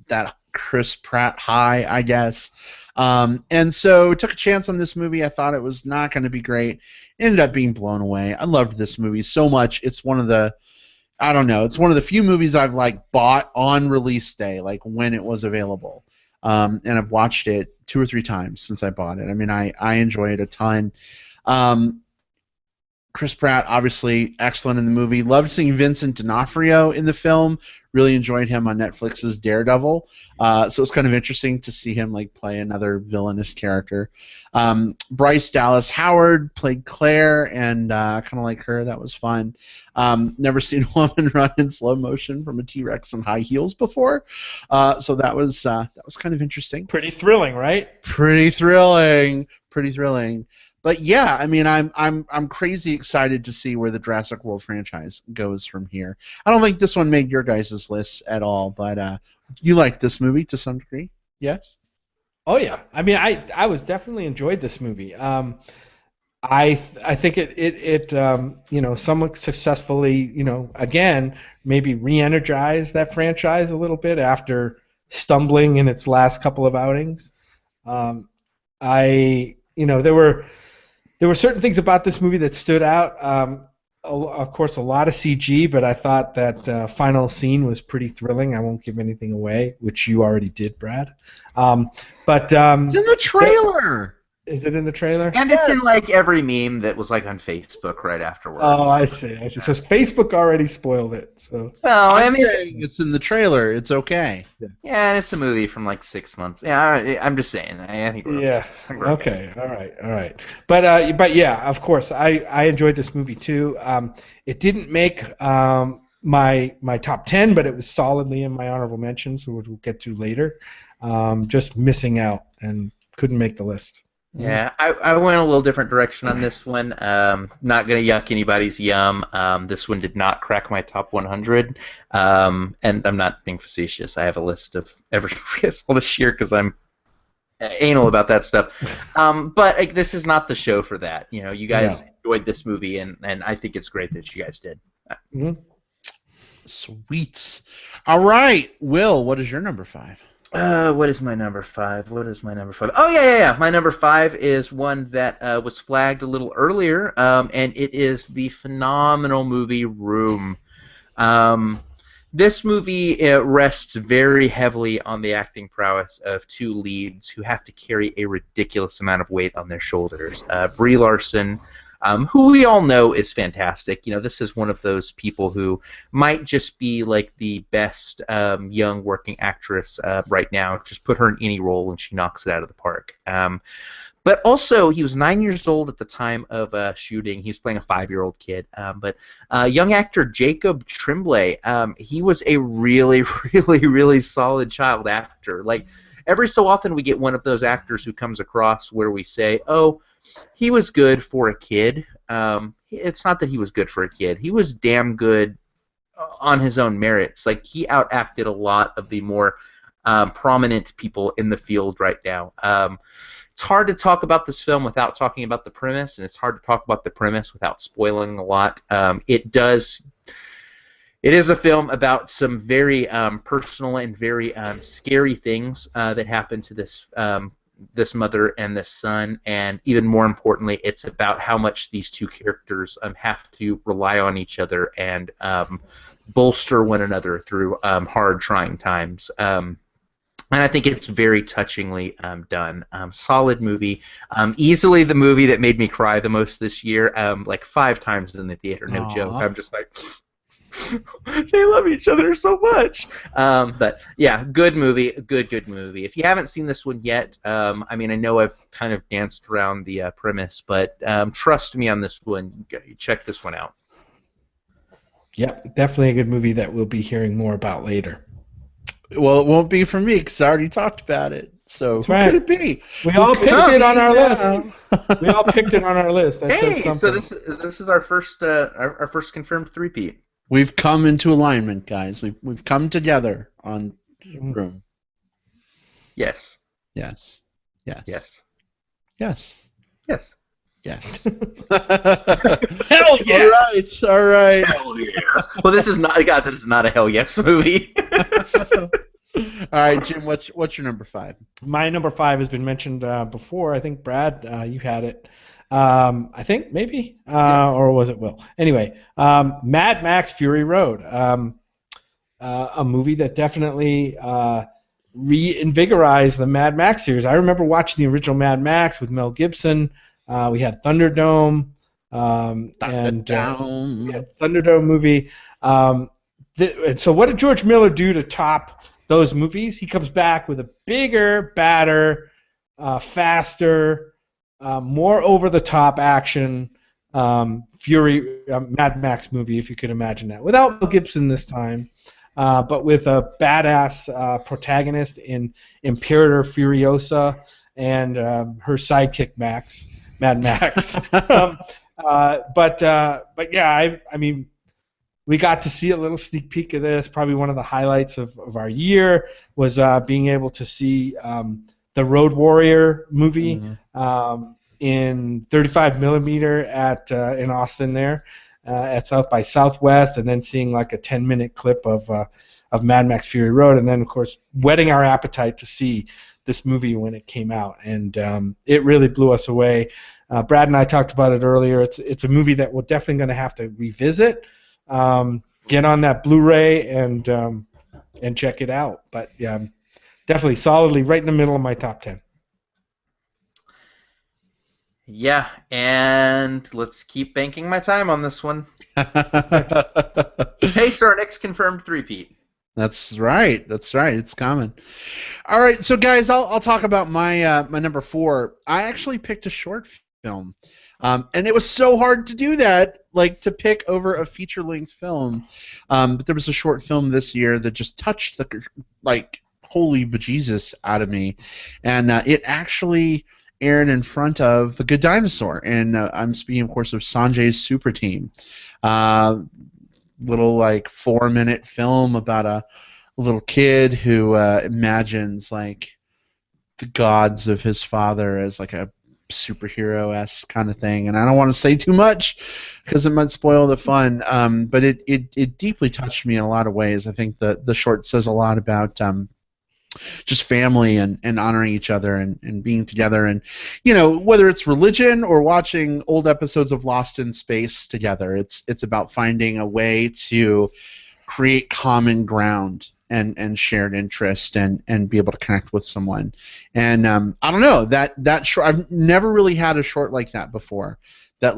that Chris Pratt high, I guess. And so took a chance on this movie. I thought it was not going to be great. Ended up being blown away. I loved this movie so much. It's one of the it's one of the few movies I've like bought on release day, like when it was available. And I've watched it 2 or 3 times since I bought it. I mean, I enjoy it a ton. Chris Pratt, obviously excellent in the movie. Loved seeing Vincent D'Onofrio in the film. Really enjoyed him on Netflix's Daredevil. So it's kind of interesting to see him like play another villainous character. Bryce Dallas Howard played Claire, and kind of like her. That was fun. Never seen a woman run in slow motion from a T-Rex in high heels before. So that was kind of interesting. Pretty thrilling, right? Pretty thrilling. Pretty thrilling. But yeah, I mean, I'm crazy excited to see where the Jurassic World franchise goes from here. I don't think this one made your guys' list at all, but you liked this movie to some degree, yes? Oh yeah. I mean, I was definitely enjoyed this movie. I think it somewhat successfully again maybe re-energized that franchise a little bit after stumbling in its last couple of outings. There were certain things about this movie that stood out. Of course, a lot of CG, but I thought that final scene was pretty thrilling. I won't give anything away, which you already did, Brad. But it's in the trailer. Is it in the trailer? And it's in like every meme that was like on Facebook right afterwards. Oh, I see. So Facebook already spoiled it. So. Well, I'm saying it's in the trailer. It's okay. Yeah, and it's a movie from like 6 months. Yeah, I'm just saying. I think. Okay. All right. But yeah, of course, I enjoyed this movie too. It didn't make my top 10, but it was solidly in my honorable mentions, which we'll get to later. Just missing out and couldn't make the list. Yeah, I went a little different direction on this one. Not going to yuck anybody's yum. This one did not crack my top 100. And I'm not being facetious. I have a list of every all this year because I'm anal about that stuff. But this is not the show for that. You guys enjoyed this movie, and I think it's great that you guys did. Mm-hmm. Sweet. All right, Will, what is your number 5? What is my number 5? Oh, yeah. My number 5 is one that was flagged a little earlier, and it is the phenomenal movie Room. This movie rests very heavily on the acting prowess of 2 leads who have to carry a ridiculous amount of weight on their shoulders. Brie Larson, who we all know is fantastic. This is one of those people who might just be like the best young working actress right now. Just put her in any role and she knocks it out of the park. But also, he was 9 years old at the time of shooting. He was playing a 5-year-old kid. But young actor Jacob Tremblay, he was a really, really, really solid child actor. Like, every so often we get one of those actors who comes across where we say, oh, he was good for a kid. It's not that he was good for a kid. He was damn good on his own merits. Like, he outacted a lot of the more prominent people in the field right now. It's hard to talk about this film without talking about the premise, and it's hard to talk about the premise without spoiling a lot. It is a film about some very personal and very scary things that happen to this mother and this son, and even more importantly, it's about how much these 2 characters have to rely on each other and bolster one another through hard, trying times. And I think it's very touchingly done. Solid movie. Easily the movie that made me cry the most this year. Like 5 times in the theater, no joke. I'm just like, they love each other so much. But yeah, good movie. Good movie. If you haven't seen this one yet, I mean, I know I've kind of danced around the premise, but trust me on this one. Check this one out. Yep, definitely a good movie that we'll be hearing more about later. Well, it won't be for me because I already talked about it. So That's who right. could it be? We all picked it on our list. list. We all picked it on our list. That says Hey, something. so this is our first confirmed three-peat. We've come into alignment, guys. We've come together on Room. Yes. Yes. Yes. Yes. Yes. Yes. Yes. Hell yeah! All right. Hell yes. Well, this is not. God, that is not a hell yes movie. All right, Jim. What's your number 5? My number 5 has been mentioned before. I think Brad, you had it. I think maybe, or was it Will? Anyway, Mad Max: Fury Road, a movie that definitely reinvigorized the Mad Max series. I remember watching the original Mad Max with Mel Gibson. We had Thunderdome, and we had Thunderdome movie. And so, what did George Miller do to top those movies? He comes back with a bigger, badder, faster, more over-the-top action Mad Max movie, if you could imagine that, without Mel Gibson this time, but with a badass protagonist in Imperator Furiosa and her sidekick Mad Max. But yeah, I mean, we got to see a little sneak peek of this. Probably one of the highlights of our year was being able to see the Road Warrior movie in 35 millimeter in Austin there at South by Southwest, and then seeing like a 10-minute clip of Mad Max Fury Road, and then of course whetting our appetite to see this movie when it came out, and it really blew us away. Brad and I talked about it earlier. It's a movie that we're definitely going to have to revisit. Get on that Blu-ray and check it out. But yeah, definitely solidly right in the middle of my top 10. Yeah, and let's keep banking my time on this one. Hey, so our next confirmed three-peat. That's right. It's coming. All right, so guys, I'll talk about my my number 4. I actually picked a short film, and it was so hard to do that, like to pick over a feature-length film. But there was a short film this year that just touched the holy bejesus out of me, and it actually aired in front of The Good Dinosaur, and I'm speaking, of course, of Sanjay's Super Team. Little 4-minute film about a little kid who imagines the gods of his father as a superhero-esque kind of thing, and I don't want to say too much because it might spoil the fun. But it deeply touched me in a lot of ways. I think the short says a lot about just family and honoring each other and being together, and whether it's religion or watching old episodes of Lost in Space together, it's about finding a way to create common ground and shared interest and be able to connect with someone. And I don't know, that short, I've never really had a short like that before that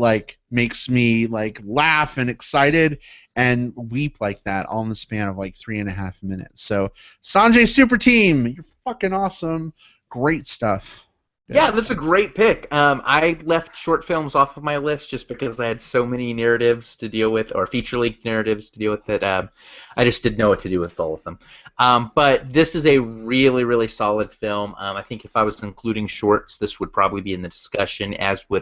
makes me laugh and excited and weep like that all in the span of 3.5 minutes. So Sanjay Super Team, you're fucking awesome. Great stuff. Yeah, that's a great pick. I left short films off of my list just because I had so many narratives to deal with, or feature-length narratives to deal with, that I just didn't know what to do with all of them. But this is a really, really solid film. I think if I was including shorts, this would probably be in the discussion, as would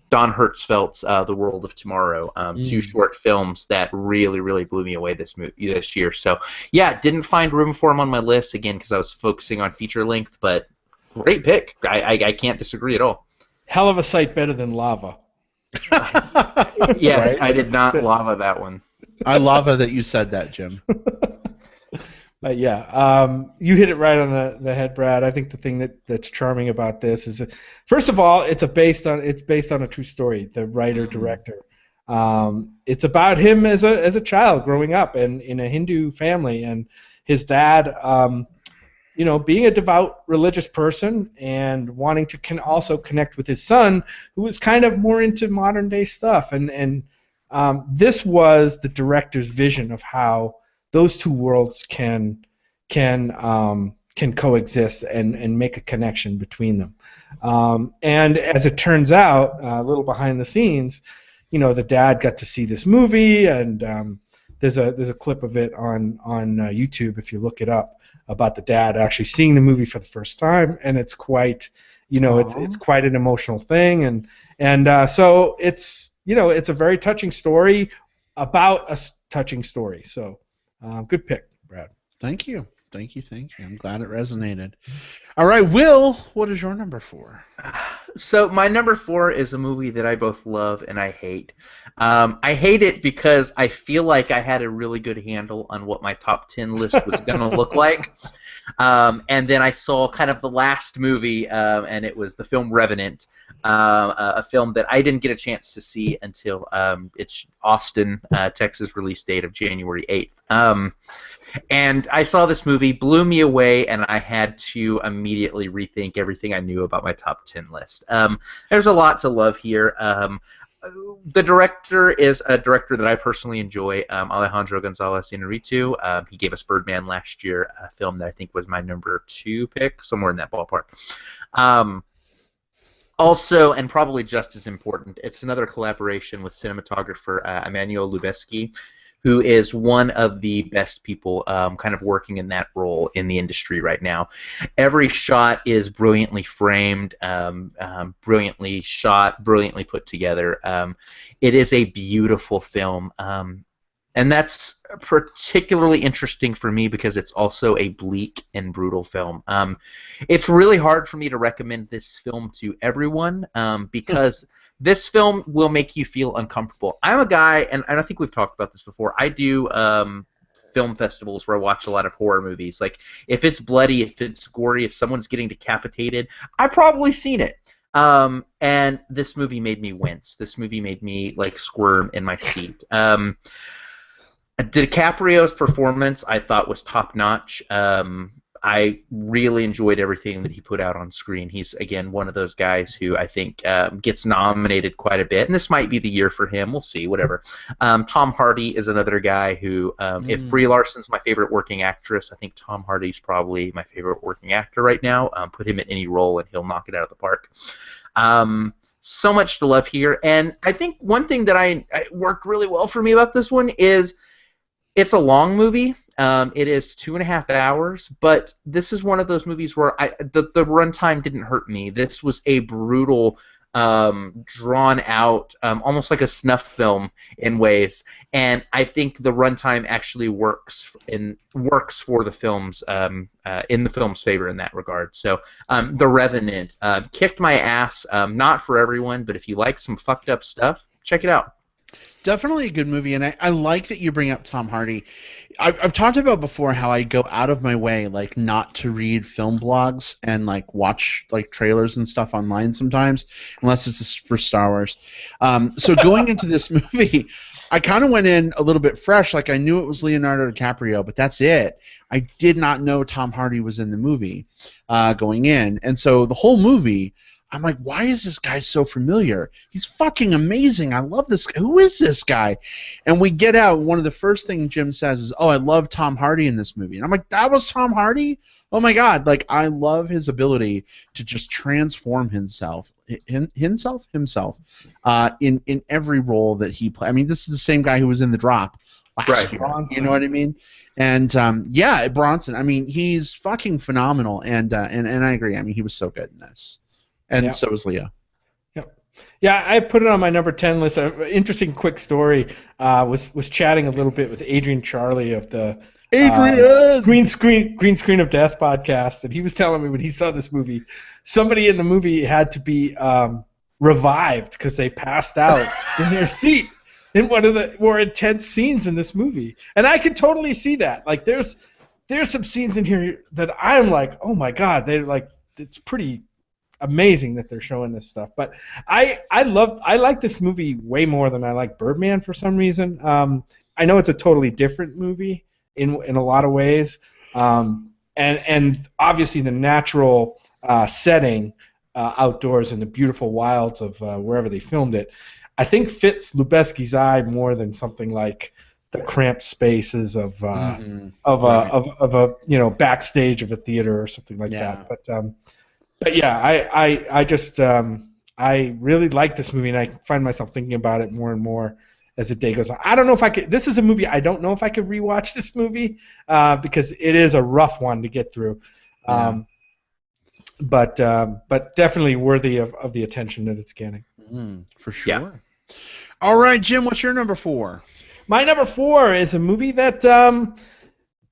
Don Hertzfeldt's The World of Tomorrow. 2 short films that really, really blew me away this year. So, yeah, didn't find room for them on my list, again, because I was focusing on feature-length, but great pick. I can't disagree at all. Hell of a sight better than Lava. Yes, Right? I did not lava that one. I love that you said that, Jim. Yeah, you hit it right on the head, Brad. I think the thing that's charming about this is, first of all, it's based on a true story. The writer director, it's about him as a child growing up and in a Hindu family, and his dad being a devout religious person and wanting to also connect with his son, who was kind of more into modern day stuff. And this was the director's vision of how those two worlds can coexist and make a connection between them. And as it turns out, a little behind the scenes, the dad got to see this movie, and there's a clip of it on YouTube if you look it up, about the dad actually seeing the movie for the first time, and it's quite, it's quite an emotional thing, and so it's it's a very touching story about a touching story. So good pick, Brad. Thank you. I'm glad it resonated. All right, Will, what is your number 4? So my number 4 is a movie that I both love and I hate. I hate it because I feel like I had a really good handle on what my top 10 list was going to look like. And then I saw kind of the last movie, and it was the film Revenant, a film that I didn't get a chance to see until its Austin, Texas release date of January 8th. And I saw this movie, blew me away, and I had to immediately rethink everything I knew about my top 10 list. There's a lot to love here. The director is a director that I personally enjoy, Alejandro González Iñárritu. He gave us Birdman last year, a film that I think was my number 2 pick, somewhere in that ballpark. Also, and probably just as important, it's another collaboration with cinematographer Emmanuel Lubezki, who is one of the best people kind of working in that role in the industry right now. Every shot is brilliantly framed, brilliantly shot, brilliantly put together. It is a beautiful film, and that's particularly interesting for me because it's also a bleak and brutal film. It's really hard for me to recommend this film to everyone because this film will make you feel uncomfortable. I'm a guy, and I think we've talked about this before, I do film festivals where I watch a lot of horror movies. Like, if it's bloody, if it's gory, if someone's getting decapitated, I've probably seen it. And this movie made me wince. This movie made me, like, squirm in my seat. DiCaprio's performance, I thought, was top-notch. I really enjoyed everything that he put out on screen. He's, again, one of those guys who I think gets nominated quite a bit, and this might be the year for him. We'll see, whatever. Tom Hardy is another guy who, if Brie Larson's my favorite working actress, I think Tom Hardy's probably my favorite working actor right now. Put him in any role, and he'll knock it out of the park. So much to love here, and I think one thing that I worked really well for me about this one is it's a long movie. It is 2.5 hours, but this is one of those movies where the runtime didn't hurt me. This was a brutal, drawn out, almost like a snuff film in ways, and I think the runtime actually works for the film's in the film's favor in that regard. So, The Revenant kicked my ass. Not for everyone, but if you like some fucked up stuff, check it out. Definitely a good movie, and I like that you bring up Tom Hardy. I've talked about before how I go out of my way, like, not to read film blogs and, like, watch, like, trailers and stuff online sometimes, unless it's for Star Wars. So going into this movie, I kind of went in a little bit fresh. Like, I knew it was Leonardo DiCaprio, but that's it. I did not know Tom Hardy was in the movie going in, and so the whole movie, I'm like, why is this guy so familiar? He's fucking amazing. I love this guy. Who is this guy? And we get out, one of the first things Jim says is, oh, I love Tom Hardy in this movie. And I'm like, that was Tom Hardy? Oh, my God. Like, I love his ability to just transform himself in every role that he plays. I mean, this is the same guy who was in The Drop last year. Bronson. You know what I mean? And, yeah, Bronson. I mean, he's fucking phenomenal. And I agree. I mean, he was so good in this. And so was Leo. Yeah, I put it on my number 10 list. An interesting quick story. Was chatting a little bit with Adrian Charlie of the Green Screen of Death podcast, and he was telling me when he saw this movie, somebody in the movie had to be revived because they passed out in their seat in one of the more intense scenes in this movie. And I can totally see that. Like, there's some scenes in here that I'm like, oh my God, they're like, it's pretty amazing that they're showing this stuff. But I like this movie way more than I like Birdman for some reason. I know it's a totally different movie in a lot of ways, and and obviously the natural setting outdoors in the beautiful wilds of wherever they filmed it, I think fits Lubeski's eye more than something like the cramped spaces of Right. a backstage of a theater or something like that. But yeah, I just I really like this movie, and I find myself thinking about it more and more as the day goes on. I don't know if I could. This is a movie I don't know if I could rewatch this movie because it is a rough one to get through. But definitely worthy of the attention that it's getting. For sure. Yeah. All right, Jim, what's your number 4? My number 4 is a movie that,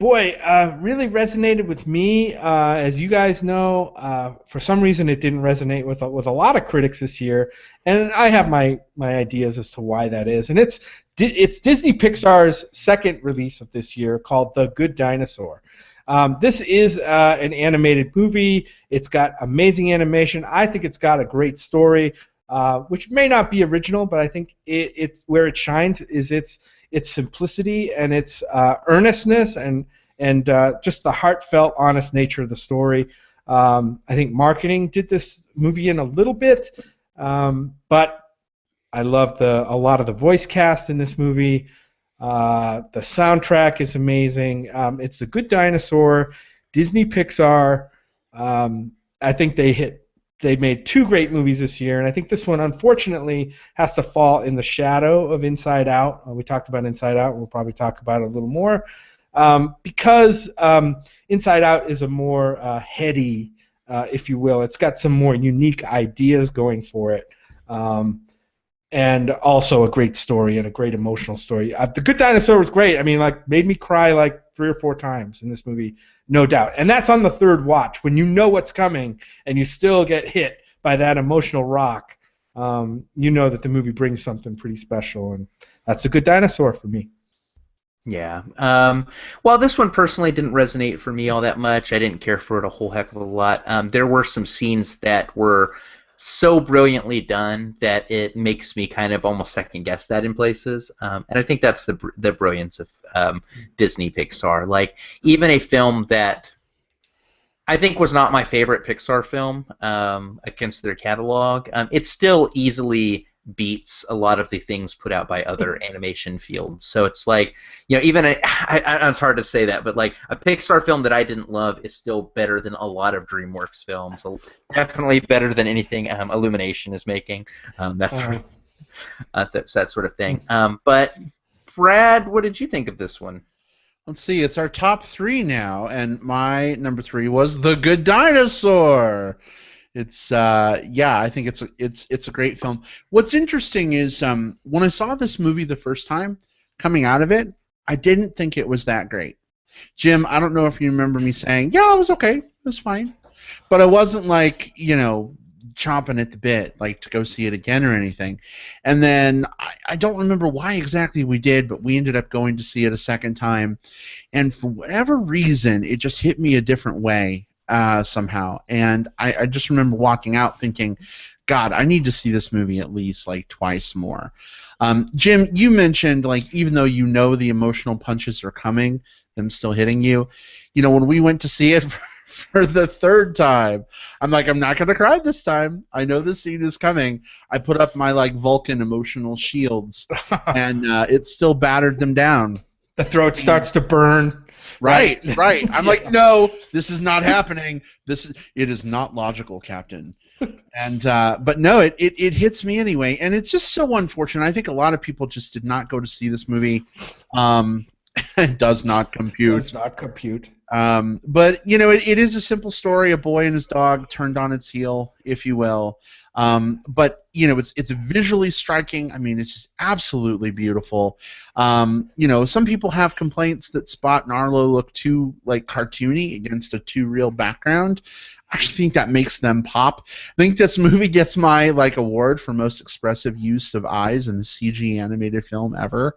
really resonated with me. As you guys know, for some reason it didn't resonate with a lot of critics this year, and I have my ideas as to why that is. And it's Disney Pixar's second release of this year, called The Good Dinosaur. This is an animated movie. It's got amazing animation. I think it's got a great story, which may not be original, but I think it's where it shines is its simplicity and its earnestness and just the heartfelt, honest nature of the story. I think marketing did this movie in a little bit, but I love a lot of the voice cast in this movie. The soundtrack is amazing. It's The Good Dinosaur, Disney Pixar. I think they made 2 great movies this year, and I think this one, unfortunately, has to fall in the shadow of Inside Out. We talked about Inside Out. We'll probably talk about it a little more because Inside Out is a more heady, if you will. It's got some more unique ideas going for it. And also a great story and a great emotional story. The Good Dinosaur was great. I mean, made me cry 3 or 4 times in this movie, no doubt. And that's on the 3rd watch when you know what's coming and you still get hit by that emotional rock. You know that the movie brings something pretty special, and that's The Good Dinosaur for me. Yeah. Well, this one personally didn't resonate for me all that much. I didn't care for it a whole heck of a lot. There were some scenes that were so brilliantly done that it makes me kind of almost second guess that in places, and I think that's the brilliance of Disney Pixar. Even a film that I think was not my favorite Pixar film against their catalog, it still easily beats a lot of the things put out by other animation fields. So it's even it's hard to say that, but a Pixar film that I didn't love is still better than a lot of DreamWorks films. So definitely better than anything Illumination is making. That sort of thing. But Brad, what did you think of this one? Let's see. It's our top 3 now, and my number 3 was The Good Dinosaur. It's I think it's a great film. What's interesting is when I saw this movie the first time, coming out of it, I didn't think it was that great. Jim, I don't know if you remember me saying, yeah, it was okay, it was fine, but I wasn't chomping at the bit to go see it again or anything. And then I don't remember why exactly we did, but we ended up going to see it a second time, and for whatever reason, it just hit me a different way. Somehow, and I just remember walking out thinking, God, I need to see this movie at least twice more. Jim, you mentioned even though you know the emotional punches are coming, them still hitting you. When we went to see it for the 3rd time, I'm not gonna cry this time. I know this scene is coming. I put up my Vulcan emotional shields, and it still battered them down. The throat starts to burn. Right. I'm no, this is not happening. It is not logical, Captain. And but no, it hits me anyway, and it's just so unfortunate. I think a lot of people just did not go to see this movie. It does not compute. Does not compute. But it is a simple story. A boy and his dog turned on its heel, if you will. But it's visually striking. I mean, it's just absolutely beautiful. Some people have complaints that Spot and Arlo look too cartoony against a too real background. I actually think that makes them pop. I think this movie gets my award for most expressive use of eyes in a CG animated film ever.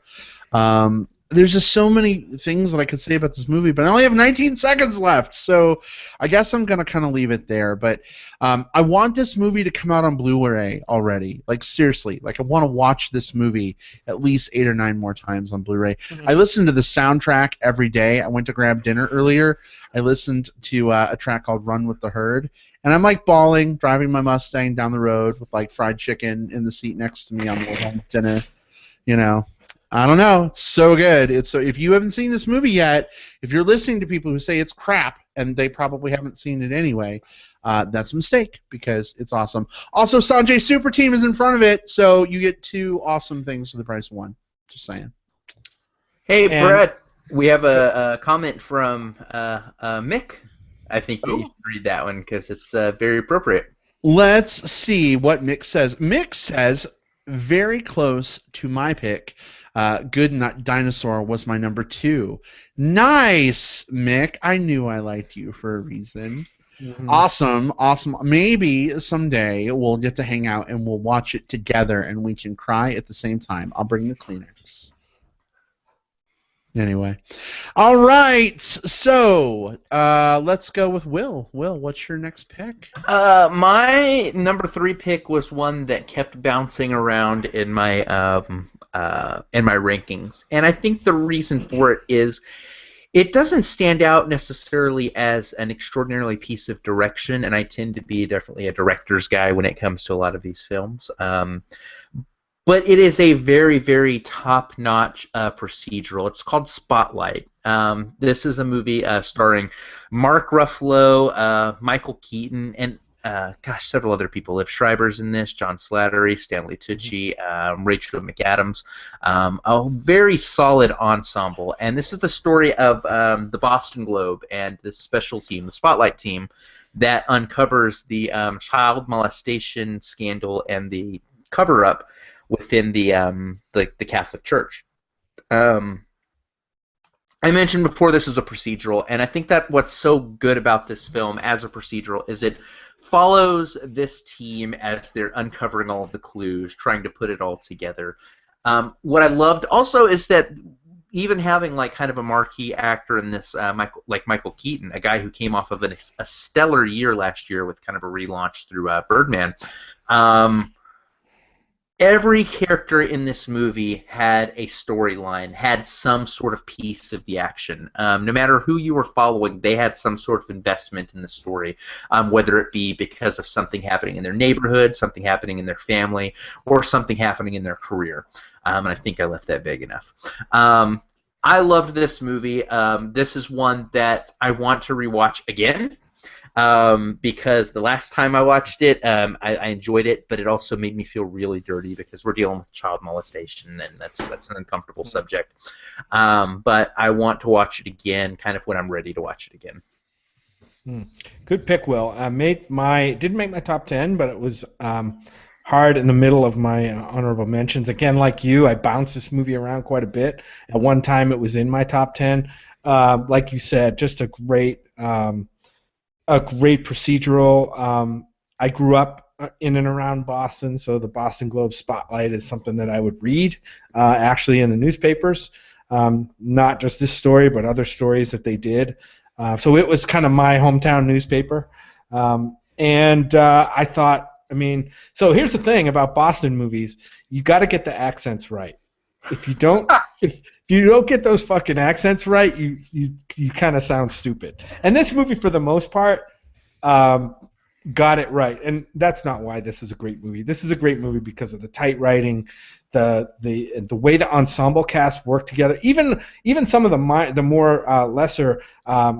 there's just so many things that I could say about this movie, but I only have 19 seconds left, so I guess I'm gonna kind of leave it there. But I want this movie to come out on Blu-ray already. Like seriously, like I want to watch this movie at least 8 or 9 more times on Blu-ray. Mm-hmm. I listen to the soundtrack every day. I went to grab dinner earlier. I listened to a track called "Run with the Herd," and I'm like bawling, driving my Mustang down the road with like fried chicken in the seat next to me on the way home to dinner. You know. I don't know. It's so good. It's so, if you haven't seen this movie yet, if you're listening to people who say it's crap and they probably haven't seen it anyway, that's a mistake because it's awesome. Also, Sanjay Super Team is in front of it, so you get 2 awesome things for the price of 1. Just saying. Hey, Brett, we have a comment from Mick. I think that you should read that one because it's very appropriate. Let's see what Mick says. Mick says, very close to my pick. Good Dinosaur was my number 2. Nice, Mick. I knew I liked you for a reason. Mm-hmm. Awesome. Maybe someday we'll get to hang out and we'll watch it together and we can cry at the same time. I'll bring the Kleenex. Anyway. All right. So let's go with Will. Will, what's your next pick? My number 3 pick was one that kept bouncing around in my rankings, and I think the reason for it is it doesn't stand out necessarily as an extraordinarily piece of direction, and I tend to be definitely a director's guy when it comes to a lot of these films. But it is a very, very top-notch procedural. It's called Spotlight. This is a movie starring Mark Ruffalo, Michael Keaton, and several other people. Liv Schreiber's in this, John Slattery, Stanley Tucci, Rachel McAdams. A very solid ensemble. And this is the story of the Boston Globe and this special team, the Spotlight team, that uncovers the child molestation scandal and the cover-up within the Catholic Church. I mentioned before this is a procedural, and I think that what's so good about this film as a procedural is it follows this team as they're uncovering all of the clues, trying to put it all together. What I loved also is that even having like kind of a marquee actor in this, Michael Keaton, a guy who came off of a stellar year last year with kind of a relaunch through Birdman. Every character in this movie had a storyline, had some sort of piece of the action. No matter who you were following, they had some sort of investment in the story, whether it be because of something happening in their neighborhood, something happening in their family, or something happening in their career. And I think I left that vague enough. I loved this movie. This is one that I want to rewatch again. Because the last time I watched it, I enjoyed it, but it also made me feel really dirty because we're dealing with child molestation, and that's an uncomfortable subject. But I want to watch it again, kind of when I'm ready to watch it again. Good pick, Will. Didn't make my top 10, but it was hard in the middle of my honorable mentions. Again, like you, I bounced this movie around quite a bit. At one time, it was in my top 10. Like you said, just a great procedural. I grew up in and around Boston, so the Boston Globe Spotlight is something that I would read actually in the newspapers, not just this story, but other stories that they did. So it was kind of my hometown newspaper. And I thought, so here's the thing about Boston movies. You got to get the accents right. If you don't... If you don't get those fucking accents right, you kind of sound stupid. And this movie, for the most part, got it right. And that's not why this is a great movie. This is a great movie because of the tight writing, the way the ensemble cast worked together. Even some of the more lesser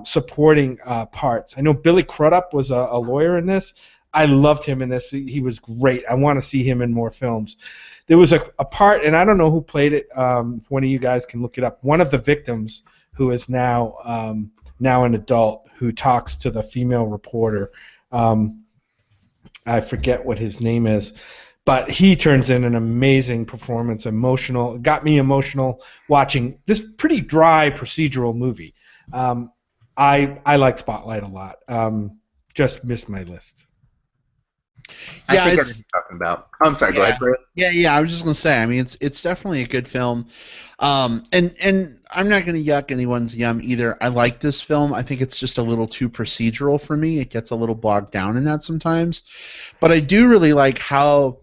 supporting parts. I know Billy Crudup was a lawyer in this. I loved him in this. He was great. I want to see him in more films. There was a part, and I don't know who played it. If one of you guys can look it up. One of the victims, who is now an adult, who talks to the female reporter. I forget what his name is, but he turns in an amazing performance. Got me emotional watching this pretty dry procedural movie. I like Spotlight a lot. Just missed my list. Yeah, I think I know what you're talking about. I'm sorry, go ahead, Brett. Yeah, I was just gonna say. It's definitely a good film, and I'm not going to yuck anyone's yum either. I like this film. I think it's just a little too procedural for me. It gets a little bogged down in that sometimes. But I do really like how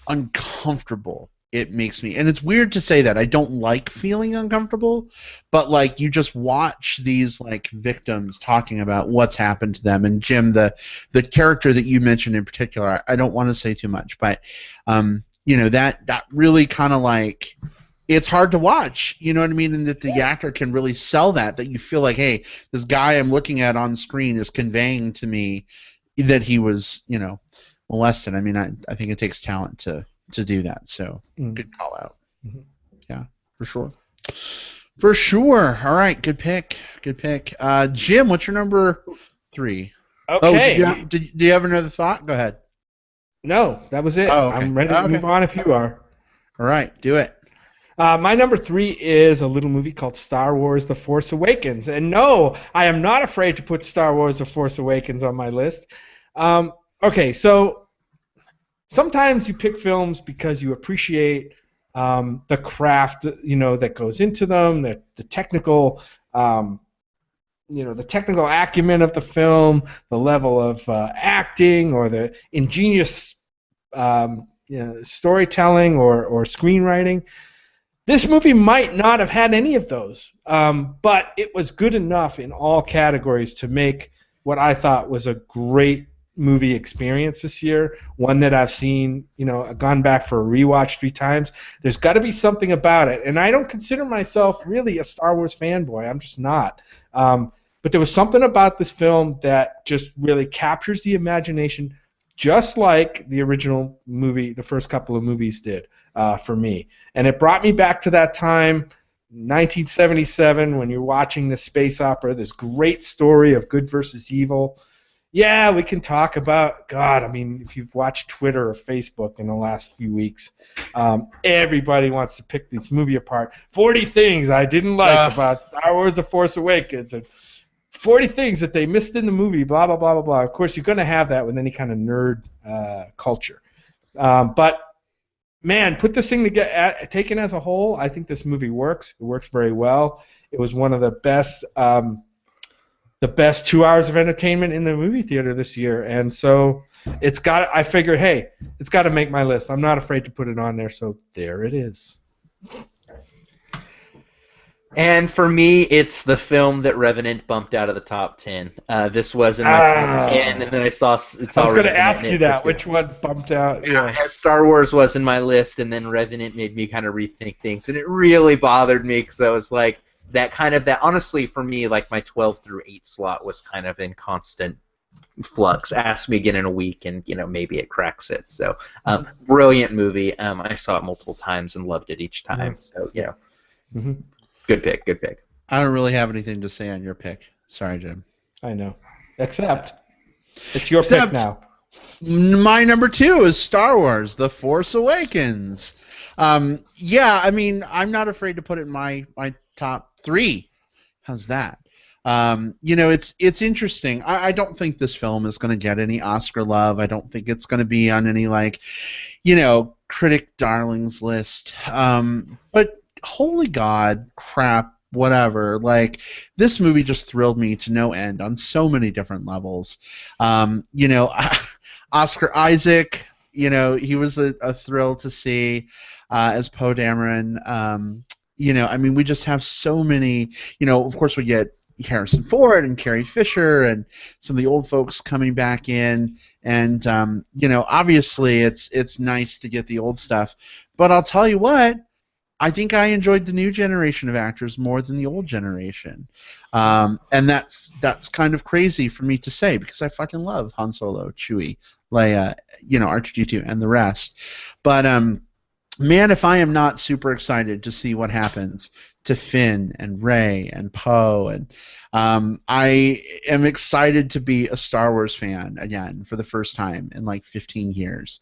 uncomfortable it makes me. And it's weird to say that. I don't like feeling uncomfortable, but like you just watch these like victims talking about what's happened to them. And Jim, the character that you mentioned in particular, I don't want to say too much, but that really kind of like, it's hard to watch, you know what I mean? And that the actor can really sell that you feel like, hey, this guy I'm looking at on screen is conveying to me that he was, molested. I mean, I think it takes talent to do that. So good call out. Mm-hmm. Yeah, for sure. For sure. All right, good pick. Good pick. Jim, what's your number 3? Okay. Oh, do you have another thought? Go ahead. No, that was it. Oh, okay. I'm ready to move on if you are. All right, do it. My number 3 is a little movie called Star Wars: The Force Awakens. And no, I am not afraid to put Star Wars: The Force Awakens on my list. Okay, so sometimes you pick films because you appreciate the craft, that goes into them, the technical, the technical acumen of the film, the level of acting, or the ingenious storytelling or screenwriting. This movie might not have had any of those, but it was good enough in all categories to make what I thought was a great movie experience this year, one that I've seen, gone back for a rewatch 3 times. There's got to be something about it, and I don't consider myself really a Star Wars fanboy. I'm just not. But there was something about this film that just really captures the imagination, just like the original movie, the first couple of movies did for me. And it brought me back to that time, 1977, when you're watching this space opera, this great story of good versus evil. Yeah, we can talk about, God, I mean, if you've watched Twitter or Facebook in the last few weeks, everybody wants to pick this movie apart. 40 things I didn't like about Star Wars: The Force Awakens, and 40 things that they missed in the movie, blah, blah, blah, blah, blah. Of course, you're going to have that with any kind of nerd culture. But, man, put this thing together, taken as a whole, I think this movie works. It works very well. It was one of the best 2 hours of entertainment in the movie theater this year. And so I figured, hey, it's got to make my list. I'm not afraid to put it on there, so there it is. And for me, it's the film that Revenant bumped out of the top 10. This was in my top 10, and then I saw it's. I was going to ask you that. Which one bumped out? Yeah, Star Wars was in my list, and then Revenant made me kind of rethink things, and it really bothered me because I was like, that honestly, for me, like my 12 through 8 slot was kind of in constant flux. Ask me again in a week, and maybe it cracks it. So, brilliant movie. I saw it multiple times and loved it each time. So, Mm-hmm. Good pick. Good pick. I don't really have anything to say on your pick. Sorry, Jim. I know. Except it's your pick now. My number 2 is Star Wars: The Force Awakens. Yeah, I mean, I'm not afraid to put it in my top 3. How's that? It's interesting. I don't think this film is going to get any Oscar love. I don't think it's going to be on any critic darlings list. But holy God, crap, whatever. Like, this movie just thrilled me to no end on so many different levels. Oscar Isaac, he was a thrill to see as Poe Dameron. I mean, we just have so many, of course we get Harrison Ford and Carrie Fisher and some of the old folks coming back in, and obviously it's nice to get the old stuff, but I'll tell you what, I think I enjoyed the new generation of actors more than the old generation, and that's kind of crazy for me to say because I fucking love Han Solo, Chewie, Leia, R2-D2 and the rest, but man, if I am not super excited to see what happens to Finn and Rey and Poe, and I am excited to be a Star Wars fan again for the first time in like 15 years.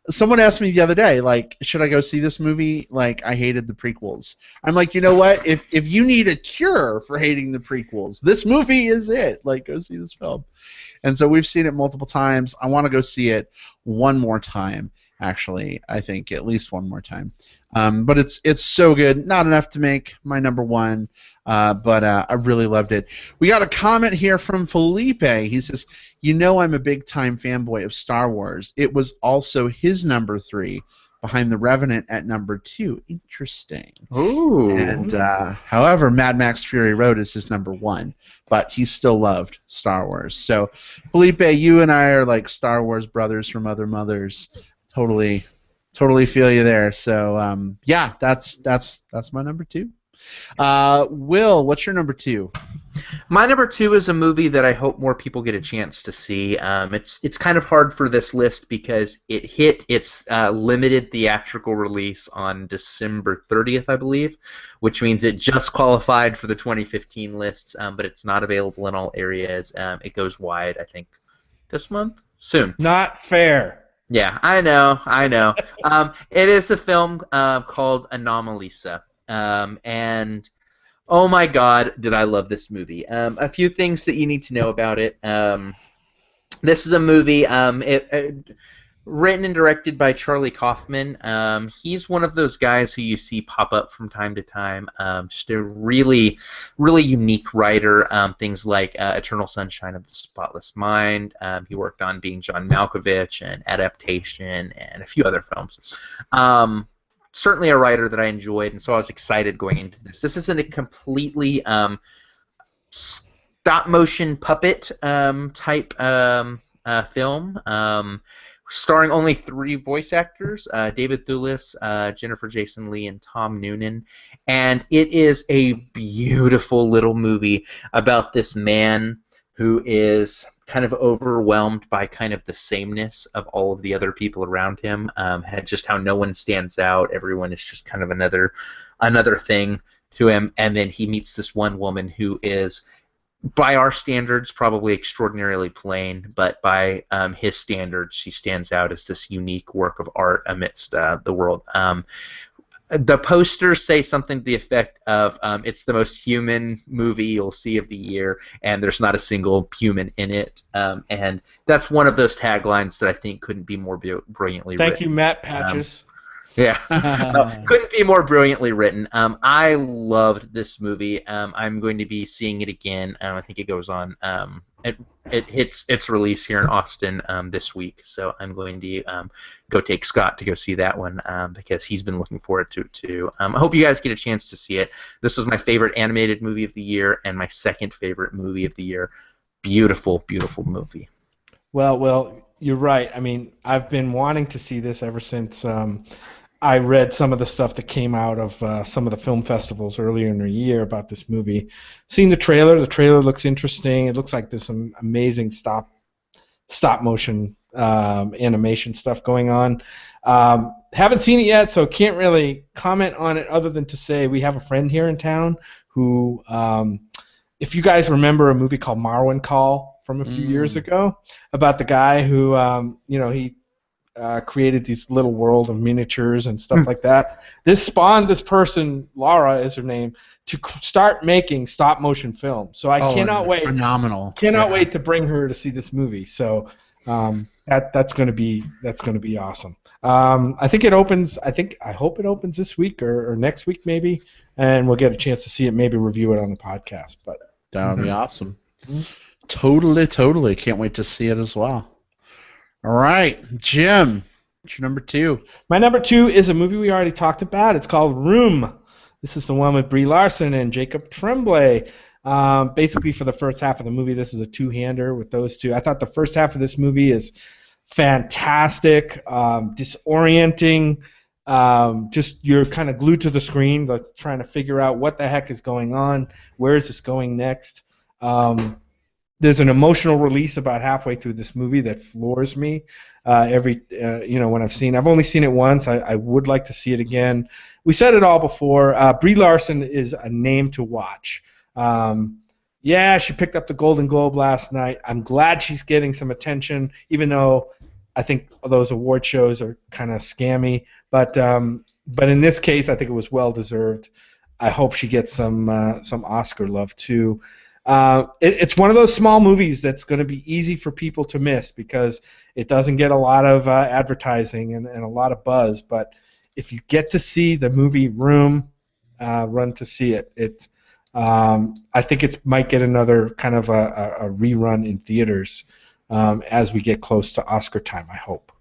Someone asked me the other day, like, should I go see this movie? Like, I hated the prequels. I'm like, you know what? If you need a cure for hating the prequels, this movie is it. Like, go see this film. And so we've seen it multiple times. I want to go see it one more time. actually, I think at least one more time. But it's so good. Not enough to make my number one, but I really loved it. We got a comment here from Felipe. He says, I'm a big-time fanboy of Star Wars. It was also his number 3, behind The Revenant at number 2. Interesting. Ooh. And however, Mad Max Fury Road is his number 1, but he still loved Star Wars. So, Felipe, you and I are like Star Wars brothers from other mothers. Totally feel you there. So, yeah, that's my number 2. Will, what's your number 2? My number 2 is a movie that I hope more people get a chance to see. It's kind of hard for this list because it hit its limited theatrical release on December 30th, I believe, which means it just qualified for the 2015 lists, but it's not available in all areas. It goes wide, I think, this month? Soon. Not fair. Yeah, I know. It is a film called Anomalisa, and oh my God, did I love this movie. A few things that you need to know about it. This is a movie written and directed by Charlie Kaufman. He's one of those guys who you see pop up from time to time. Just a really, really unique writer. Things like Eternal Sunshine of the Spotless Mind. He worked on Being John Malkovich and Adaptation and a few other films. Certainly a writer that I enjoyed, and so I was excited going into this. This isn't a completely stop-motion puppet type film, starring only 3 voice actors, David Thewlis, Jennifer Jason Leigh, and Tom Noonan. And it is a beautiful little movie about this man who is kind of overwhelmed by kind of the sameness of all of the other people around him. Just how no one stands out. Everyone is just kind of another thing to him. And then he meets this one woman who is, by our standards, probably extraordinarily plain, but by his standards, she stands out as this unique work of art amidst the world. The posters say something to the effect of it's the most human movie you'll see of the year, and there's not a single human in it. And that's one of those taglines that I think couldn't be more brilliantly written. Thank you, Matt Patches. Couldn't be more brilliantly written. I loved this movie. I'm going to be seeing it again. I think it goes on. It hits its release here in Austin this week, so I'm going to go take Scott to go see that one because he's been looking forward to it too. I hope you guys get a chance to see it. This was my favorite animated movie of the year and my second favorite movie of the year. Beautiful, beautiful movie. Well, you're right. I mean, I've been wanting to see this ever since I read some of the stuff that came out of some of the film festivals earlier in the year about this movie. Seen the trailer looks interesting. It looks like there's some amazing stop motion animation stuff going on. Haven't seen it yet, so can't really comment on it other than to say we have a friend here in town who, if you guys remember a movie called Marwan Call from a few years ago about the guy who, he created these little world of miniatures and stuff like that. This spawned this person, Laura is her name, to start making stop motion film. So I cannot wait. Phenomenal. Cannot wait to bring her to see this movie. So that's going to be awesome. I think it opens. I hope it opens this week or next week maybe, and we'll get a chance to see it. Maybe review it on the podcast. But that would be awesome. Totally. Can't wait to see it as well. All right, Jim, what's your number 2? My number 2 is a movie we already talked about. It's called Room. This is the one with Brie Larson and Jacob Tremblay. Basically, for the first half of the movie, this is a two-hander with those two. I thought the first half of this movie is fantastic, disorienting. Just you're kind of glued to the screen, like, trying to figure out what the heck is going on. Where is this going next? There's an emotional release about halfway through this movie that floors me. When I've only seen it once. I would like to see it again. We said it all before. Brie Larson is a name to watch. She picked up the Golden Globe last night. I'm glad she's getting some attention, even though I think those award shows are kind of scammy. But in this case, I think it was well deserved. I hope she gets some Oscar love too. It's one of those small movies that's going to be easy for people to miss because It doesn't get a lot of advertising and a lot of buzz, but if you get to see the movie Room, run to see it. I think it might get another kind of a rerun in theaters as we get close to Oscar time, I hope.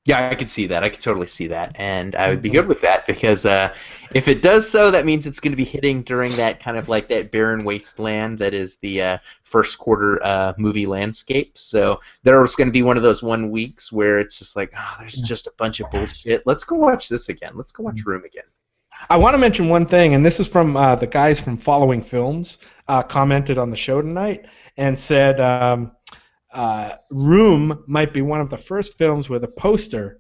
Yeah, I could see that. I could totally see that, and I would be good with that because if it does so, that means it's going to be hitting during that kind of like that barren wasteland that is the first quarter movie landscape. So there's going to be one of those 1 weeks where it's just like, oh, there's just a bunch of bullshit. Let's go watch this again. Let's go watch Room again. I want to mention one thing, and this is from the guys from Following Films, commented on the show tonight and said Room might be one of the first films where the poster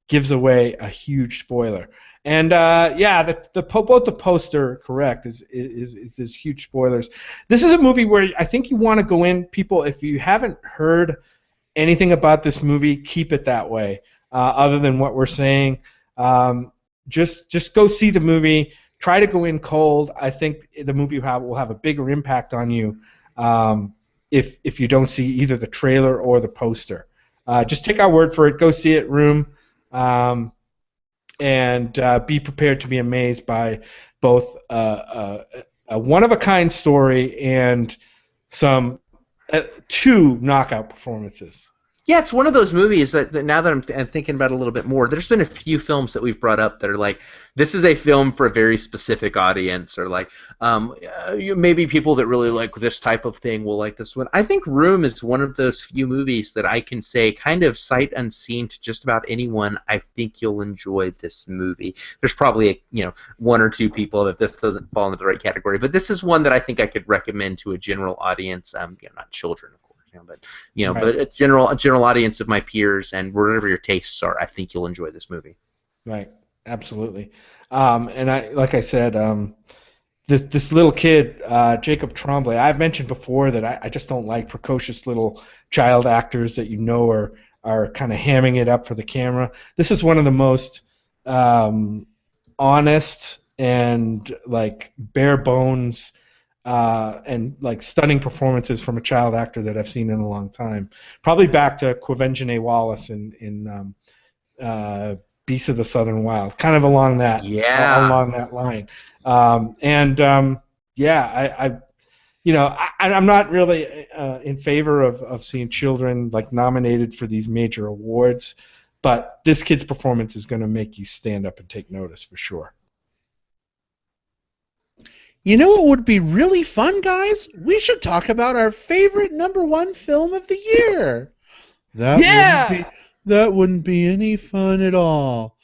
gives away a huge spoiler. And both the poster, correct, is huge spoilers. This is a movie where I think you want to go in, people, if you haven't heard anything about this movie, keep it that way, other than what we're saying. Just go see the movie. Try to go in cold. I think the movie will have a bigger impact on you if you don't see either the trailer or the poster. Just take our word for it. Go see it, Room, and be prepared to be amazed by both a one-of-a-kind story and some two knockout performances. Yeah, it's one of those movies that now that I'm thinking about it a little bit more, there's been a few films that we've brought up that are like, this is a film for a very specific audience, or like maybe people that really like this type of thing will like this one. I think Room is one of those few movies that I can say kind of sight unseen to just about anyone, I think you'll enjoy this movie. There's probably one or two people if this doesn't fall into the right category, but this is one that I think I could recommend to a general audience, not children, of course. But Right. but a general audience of my peers and wherever your tastes are, I think you'll enjoy this movie. Right, absolutely. And like I said, this little kid, Jacob Tremblay, I've mentioned before that I just don't like precocious little child actors that are kind of hamming it up for the camera. This is one of the most honest and like bare bones. And like stunning performances from a child actor that I've seen in a long time. Probably back to Quvenzhané Wallis in Beasts of the Southern Wild, kind of along that line. I'm not really in favor of seeing children like nominated for these major awards, but this kid's performance is going to make you stand up and take notice for sure. You know what would be really fun, guys? We should talk about our favorite #1 film of the year. That wouldn't be any fun at all.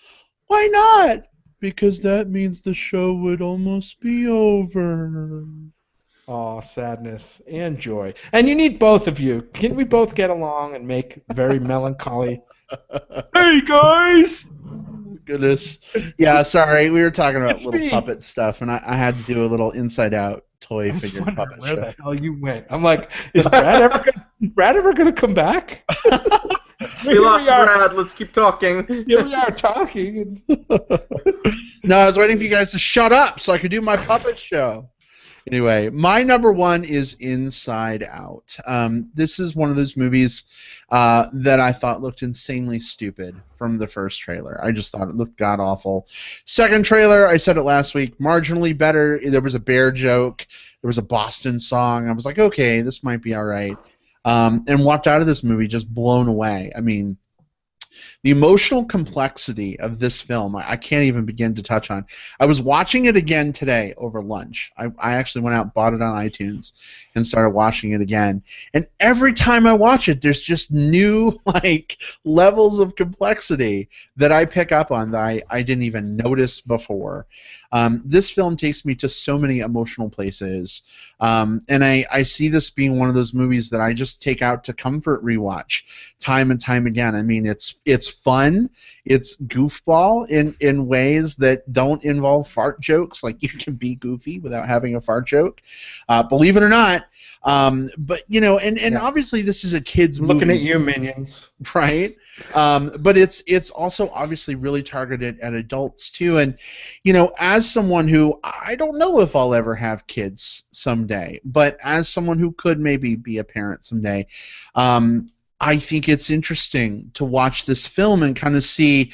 Why not? Because that means the show would almost be over. Oh, sadness and joy. And you need both of you. Can we both get along and make very melancholy? Hey, guys! Goodness. Yeah, sorry. We were talking about little puppet stuff, and I had to do a little Inside Out toy figure puppet where show. the hell you went? I'm like, is Brad ever gonna come back? We lost Brad. Let's keep talking. Here we are talking. No, I was waiting for you guys to shut up so I could do my puppet show. Anyway, my #1 is Inside Out. This is one of those movies that I thought looked insanely stupid from the first trailer. I just thought it looked god-awful. Second trailer, I said it last week, marginally better. There was a bear joke. There was a Boston song. I was like, okay, this might be all right. And walked out of this movie just blown away. I mean, the emotional complexity of this film, I can't even begin to touch on. I was watching it again today over lunch. I actually went out and bought it on iTunes and started watching it again. And every time I watch it, there's just new levels of complexity that I pick up on that I didn't even notice before. This film takes me to so many emotional places. And I see this being one of those movies that I just take out to comfort rewatch time and time again. I mean, it's It's fun. It's goofball in ways that don't involve fart jokes. Like, you can be goofy without having a fart joke, believe it or not. But and obviously this is a kids movie. Looking at you, Minions. Right. But it's also obviously really targeted at adults too. And as someone who, I don't know if I'll ever have kids someday, but as someone who could maybe be a parent someday, I think it's interesting to watch this film and kind of see,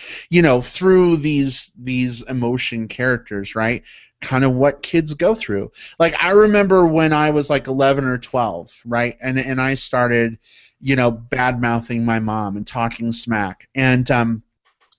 through these emotion characters, right? Kind of what kids go through. Like, I remember when I was like 11 or 12, right? And I started, bad-mouthing my mom and talking smack. And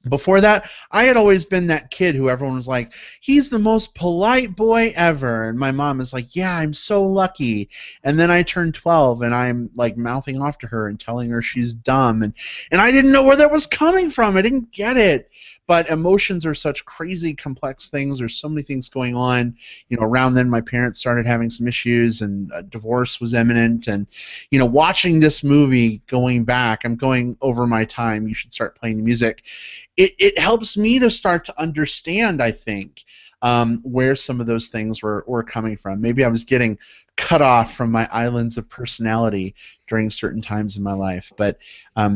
before that, I had always been that kid who everyone was like, he's the most polite boy ever. And my mom is like, yeah, I'm so lucky. And then I turned 12, and I'm like mouthing off to her and telling her she's dumb. And I didn't know where that was coming from. I didn't get it. But emotions are such crazy, complex things. There's so many things going on. Around then, my parents started having some issues, and a divorce was imminent. And, watching this movie, going back, I'm going over my time. You should start playing the music. It helps me to start to understand, I think, where some of those things were coming from. Maybe I was getting cut off from my islands of personality during certain times in my life. But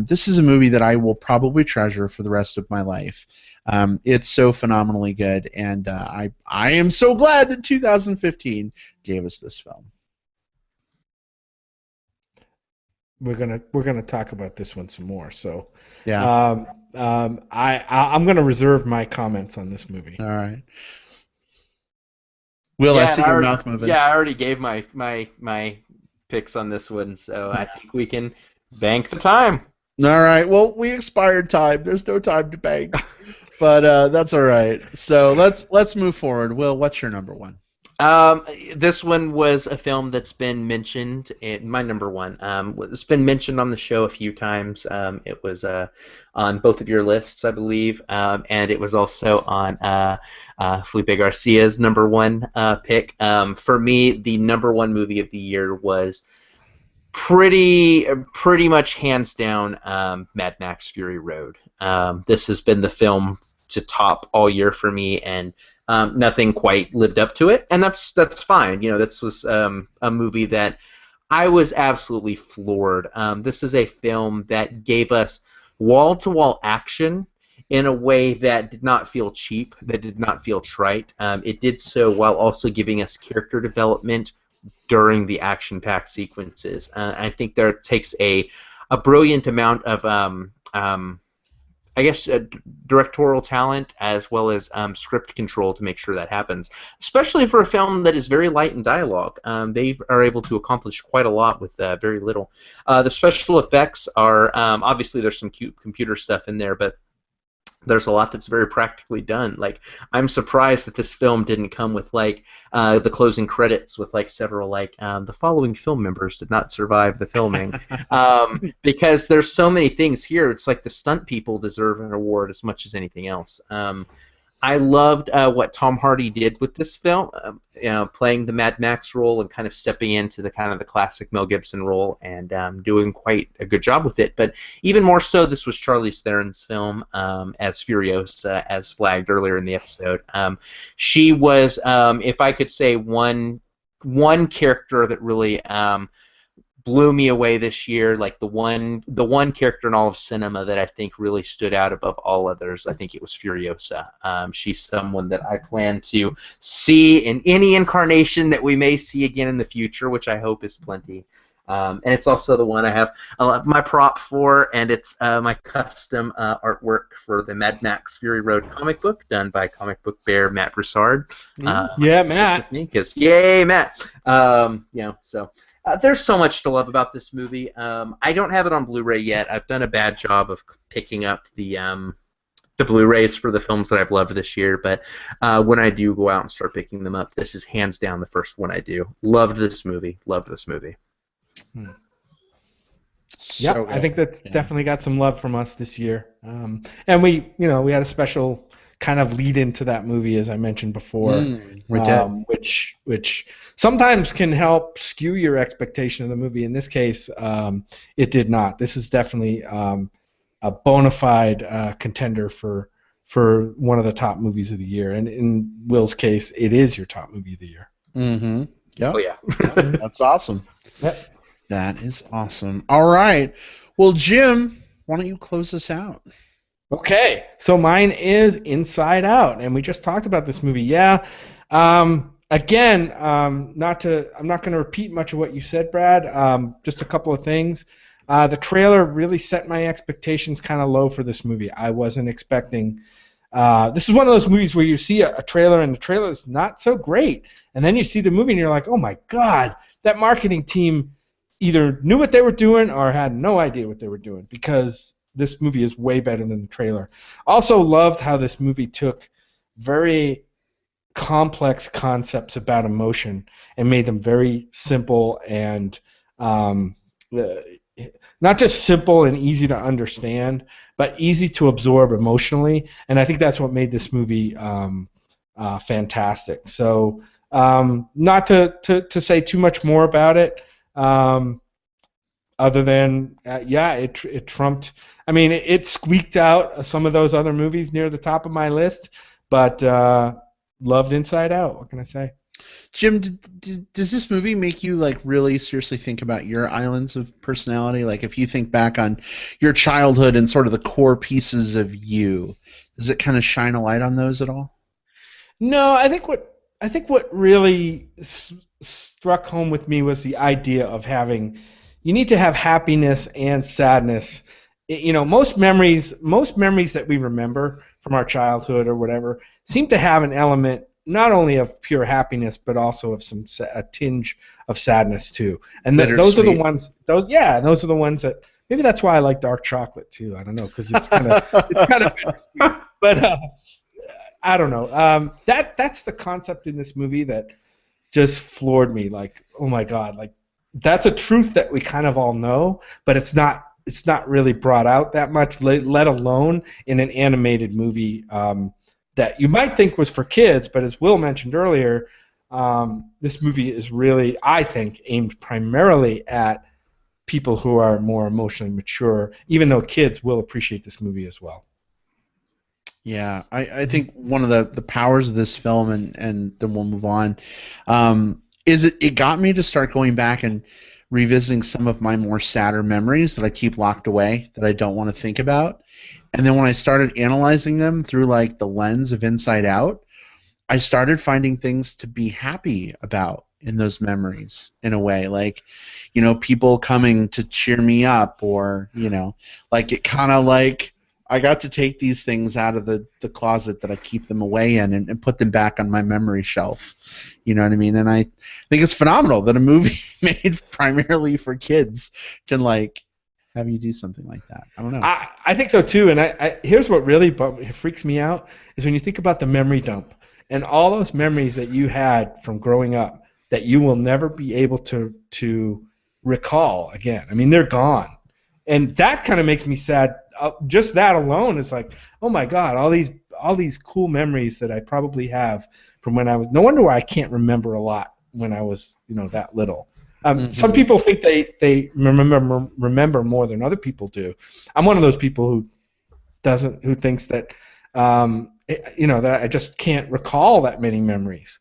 this is a movie that I will probably treasure for the rest of my life. It's so phenomenally good, and I am so glad that 2015 gave us this film. We're gonna talk about this one some more. So yeah, I'm gonna reserve my comments on this movie. All right. Will, I see your mouth moving. Yeah, I already gave my picks on this one, so I think we can bank the time. All right. Well, we expired time. There's no time to bank, but that's all right. So let's move forward. Will, what's your number one? This one was a film that's been mentioned. My number one. It's been mentioned on the show a few times. It was on both of your lists, I believe, and it was also on Felipe Garcia's number one pick. For me, the number one movie of the year was pretty much hands down Mad Max Fury Road. This has been the film to top all year for me, and nothing quite lived up to it, and that's fine. This was a movie that I was absolutely floored. This is a film that gave us wall-to-wall action in a way that did not feel cheap, that did not feel trite. It did so while also giving us character development during the action-packed sequences. I think there takes a brilliant amount of directorial talent as well as script control to make sure that happens, especially for a film that is very light in dialogue. They are able to accomplish quite a lot with very little. The special effects are, obviously there's some cute computer stuff in there, but there's a lot that's very practically done. Like, I'm surprised that this film didn't come with the closing credits with several the following film members did not survive the filming, because there's so many things here. It's like the stunt people deserve an award as much as anything else. I loved what Tom Hardy did with this film, playing the Mad Max role and kind of stepping into the kind of the classic Mel Gibson role and doing quite a good job with it. But even more so, this was Charlize Theron's film as Furiosa, as flagged earlier in the episode. She was, if I could say one character that really blew me away this year, the one character in all of cinema that I think really stood out above all others, I think it was Furiosa. She's someone that I plan to see in any incarnation that we may see again in the future, which I hope is plenty. And it's also the one I have my prop for, and it's my custom artwork for the Mad Max Fury Road comic book done by comic book bear Matt Broussard. Yeah, Matt. Because yay, Matt. So. There's so much to love about this movie. I don't have it on Blu-ray yet. I've done a bad job of picking up the Blu-rays for the films that I've loved this year, but when I do go out and start picking them up, this is hands down the first one I do. Loved this movie. Yeah, I think that's definitely got some love from us this year. And we had a special kind of lead into that movie, as I mentioned before, which sometimes can help skew your expectation of the movie. In this case, it did not. This is definitely bona fide contender for one of the top movies of the year. And in Will's case, it is your top movie of the year. Mm-hmm. Yep. Oh yeah. That's awesome. Yep. That is awesome. All right. Well, Jim, why don't you close us out? Okay, so mine is Inside Out, and we just talked about this movie. Yeah, again, I'm not going to repeat much of what you said, Brad. Just a couple of things. The trailer really set my expectations kind of low for this movie. I wasn't expecting. This is one of those movies where you see a trailer, and the trailer is not so great, and then you see the movie, and you're like, oh my God, that marketing team either knew what they were doing or had no idea what they were doing, because this movie is way better than the trailer. Also loved how this movie took very complex concepts about emotion and made them very simple and not just simple and easy to understand, but easy to absorb emotionally. And I think that's what made this movie fantastic. So not to say too much more about it. Other than, it trumped. I mean, it squeaked out some of those other movies near the top of my list, but loved Inside Out. What can I say? Jim, does this movie make you like really seriously think about your islands of personality? Like, if you think back on your childhood and sort of the core pieces of you, does it kind of shine a light on those at all? No, I think what really struck home with me was the idea of having. You need to have happiness and sadness. Most memories that we remember from our childhood or whatever seem to have an element not only of pure happiness but also of a tinge of sadness too. And those are the ones. Those are the ones that maybe that's why I like dark chocolate too. I don't know, because it's kind of bittersweet. But I don't know. That's the concept in this movie that just floored me. Like, oh my God, like. That's a truth that we kind of all know, but it's not really brought out that much, let alone in an animated movie that you might think was for kids, but as Will mentioned earlier, this movie is really, I think, aimed primarily at people who are more emotionally mature, even though kids will appreciate this movie as well. Yeah, I think one of the powers of this film, and then we'll move on, is it got me to start going back and revisiting some of my more sadder memories that I keep locked away that I don't want to think about. And then when I started analyzing them through like the lens of Inside Out, I started finding things to be happy about in those memories in a way, like, people coming to cheer me up, or, like it kind of like I got to take these things out of the closet that I keep them away in and put them back on my memory shelf. You know what I mean? And I think it's phenomenal that a movie made primarily for kids can like have you do something like that. I don't know. I think so too. And I here's what really freaks me out is when you think about the memory dump and all those memories that you had from growing up that you will never be able to recall again. I mean, they're gone. And that kind of makes me sad. Just that alone is like, oh my God, all these cool memories that I probably have from when I was. No wonder why I can't remember a lot when I was, that little. Some people think they remember more than other people do. I'm one of those people who thinks that that I just can't recall that many memories.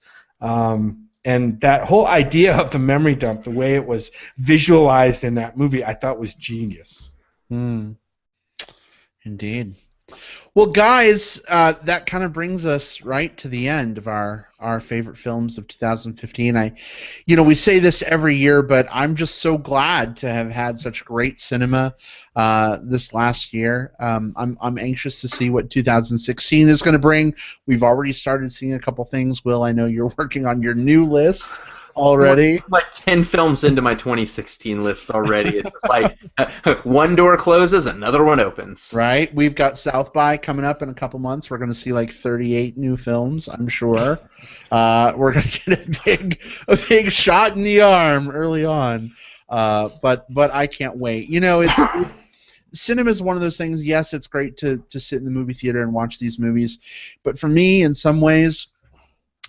And that whole idea of the memory dump, the way it was visualized in that movie, I thought was genius. Indeed. Well, guys, that kind of brings us right to the end of our favorite films of 2015. We say this every year, but I'm just so glad to have had such great cinema this last year. I'm anxious to see what 2016 is going to bring. We've already started seeing a couple things. Will, I know you're working on your new list already. I'm like 10 films into my 2016 list already. It's just like one door closes, another one opens. Right. We've got South by coming up in a couple months. We're going to see like 38 new films, I'm sure. We're going to get a big shot in the arm early on. But I can't wait. Cinema is one of those things. Yes, it's great to sit in the movie theater and watch these movies, but for me, in some ways,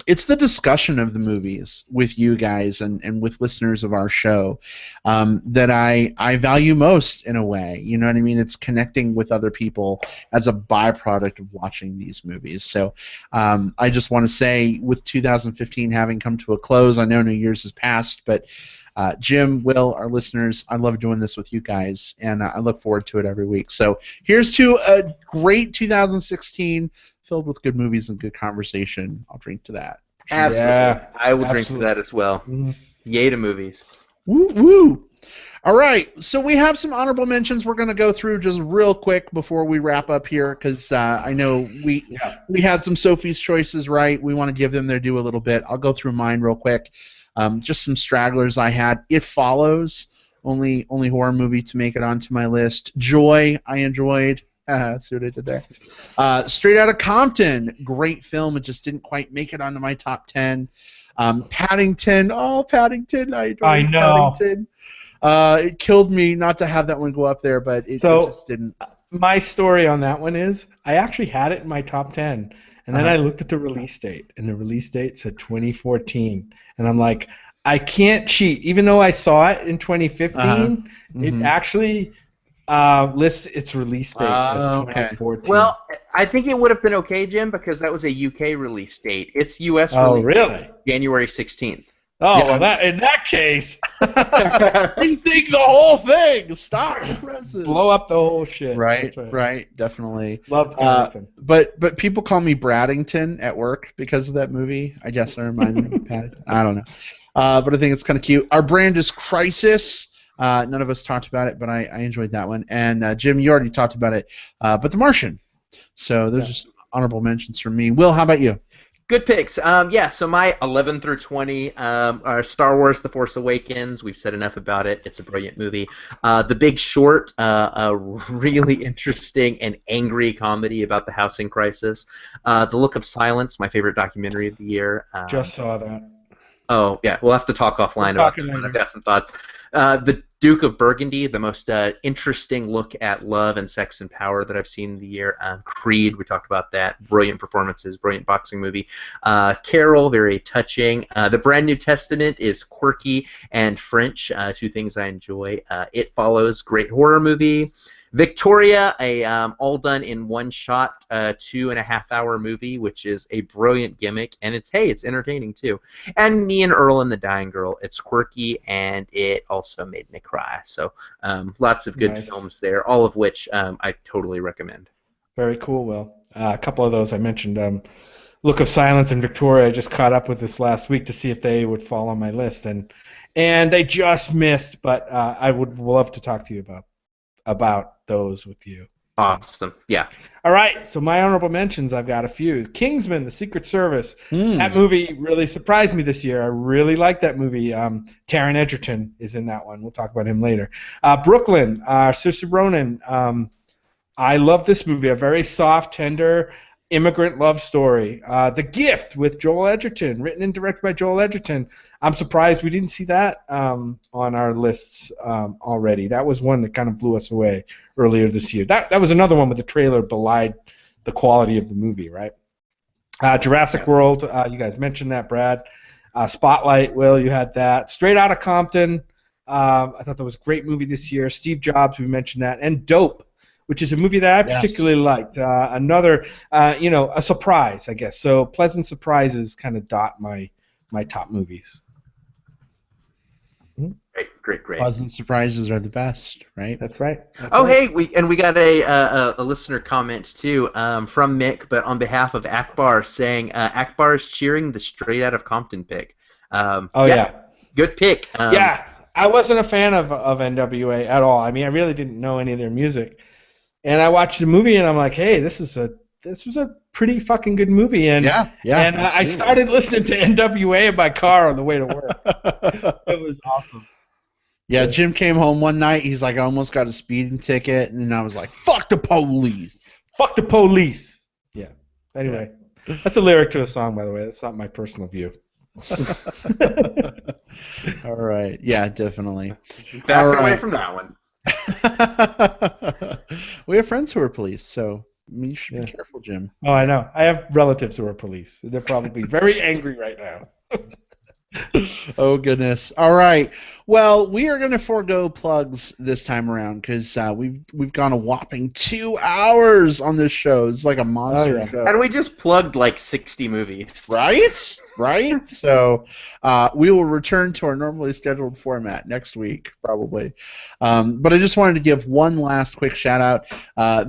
it's the discussion of the movies with you guys and with listeners of our show that I value most in a way. You know what I mean? It's connecting with other people as a byproduct of watching these movies. So I just want to say, with 2015 having come to a close, I know New Year's has passed, but Jim, Will, our listeners, I love doing this with you guys, and I look forward to it every week. So here's to a great 2016 filled with good movies and good conversation. I'll drink to that. Absolutely. Yeah, I will drink to that as well. Mhm. Yay to movies. Woo woo! All right, so we have some honorable mentions we're going to go through just real quick before we wrap up here, because I know we had some Sophie's Choices right. We want to give them their due a little bit. I'll go through mine real quick. Just some stragglers I had. It Follows, only horror movie to make it onto my list. Joy, I enjoyed. See what I did there. Straight Outta Compton, great film. It just didn't quite make it onto my top 10. Paddington, Paddington, I enjoyed Paddington. It killed me not to have that one go up there, but it just didn't. My story on that one is I actually had it in my top 10, and then I looked at the release date, and the release date said 2014, and I'm like, I can't cheat. Even though I saw it in 2015, it actually lists its release date as 2014. Well, I think it would have been okay, Jim, because that was a UK release date. It's US release really? January 16th. Oh, yeah. Well, in that case, rethink the whole thing. Stop the presses. Blow up the whole shit. Right, definitely. Loved Paddington. But people call me Braddington at work because of that movie. I guess I remind them of Paddington. I don't know. But I think it's kind of cute. Our brand is Crisis. None of us talked about it, but I enjoyed that one. And Jim, you already talked about it. But The Martian. So those are some honorable mentions from me. Will, how about you? Good picks. So my 11 through 20 are Star Wars: The Force Awakens. We've said enough about it. It's a brilliant movie. The Big Short, a really interesting and angry comedy about the housing crisis. The Look of Silence, my favorite documentary of the year. Just saw that. Oh, yeah, we'll have to talk offline about that. I've got some thoughts. The Duke of Burgundy, the most interesting look at love and sex and power that I've seen in the year. Creed, we talked about that. Brilliant performances, brilliant boxing movie. Carol, very touching. The Brand New Testament is quirky and French, two things I enjoy. It Follows, great horror movie. Victoria, a all done in one shot 2.5-hour movie, which is a brilliant gimmick, and it's entertaining too. And Me and Earl and the Dying Girl, it's quirky and it also made me cry. So lots of good films there, all of which I totally recommend. Very cool, Will. A couple of those I mentioned. Look of Silence and Victoria, I just caught up with this last week to see if they would fall on my list, and they just missed. But I would love to talk to you about those with you. Awesome. Yeah. All right. So my honorable mentions, I've got a few. Kingsman: The Secret Service. That movie really surprised me this year. I really like that movie. Taron Egerton is in that one. We'll talk about him later. Brooklyn. Saoirse Ronan. I love this movie. A very soft, tender immigrant love story. The Gift with Joel Edgerton, written and directed by Joel Edgerton. I'm surprised we didn't see that on our lists already. That was one that kind of blew us away earlier this year. That was another one where the trailer belied the quality of the movie, right? Jurassic World, you guys mentioned that, Brad. Spotlight, Will, you had that. Straight Outta Compton, I thought that was a great movie this year. Steve Jobs, we mentioned that. And Dope, which is a movie that I particularly liked. Another, a surprise, I guess. So pleasant surprises kind of dot my top movies. Great. Pleasant surprises are the best, right? That's right. Hey, we got a listener comment too from Mick, but on behalf of Akbar, saying Akbar is cheering the Straight Outta Compton pick. Good pick. I wasn't a fan of NWA at all. I mean, I really didn't know any of their music. And I watched the movie, and I'm like, hey, this was a pretty fucking good movie. And I started listening to NWA in my car on the way to work. It was awesome. Yeah, Jim came home one night. He's like, I almost got a speeding ticket, and I was like, fuck the police. Fuck the police. Yeah. Anyway, that's a lyric to a song, by the way. That's not my personal view. All right. Yeah, definitely. Back away from that one. We have friends who are police, so I mean, you should be careful, Jim. Oh, I know. I have relatives who are police. They're probably very angry right now. Oh goodness! All right. Well, we are going to forego plugs this time around because we've gone a whopping 2 hours on this show. It's like a monster show. And we just plugged like 60 movies. Right? Right? So we will return to our normally scheduled format next week, probably. But I just wanted to give one last quick shout out.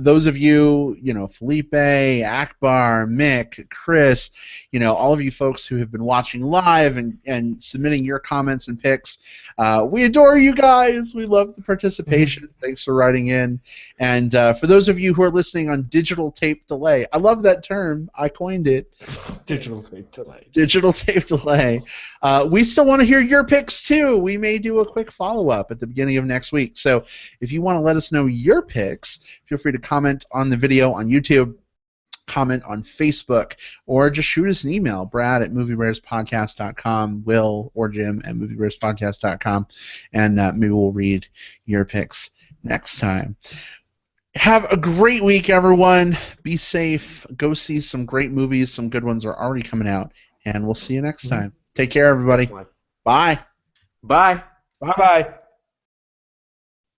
Those of you, Felipe, Akbar, Mick, Chris, all of you folks who have been watching live and submitting your comments and picks. We adore you guys. We love the participation. Thanks for writing in. And for those of you who are listening on digital tape delay, I love that term. I coined it. Digital tape delay. Digital tape delay. We still want to hear your picks too. We may do a quick follow-up at the beginning of next week. So if you want to let us know your picks, feel free to comment on the video on YouTube, comment on Facebook, or just shoot us an email, Brad at moviebearspodcast.com, Will or Jim at moviebearspodcast.com, and maybe we'll read your picks next time. Have a great week, everyone. Be safe. Go see some great movies. Some good ones are already coming out, and we'll see you next time. Take care, everybody. Bye. Bye. Bye-bye.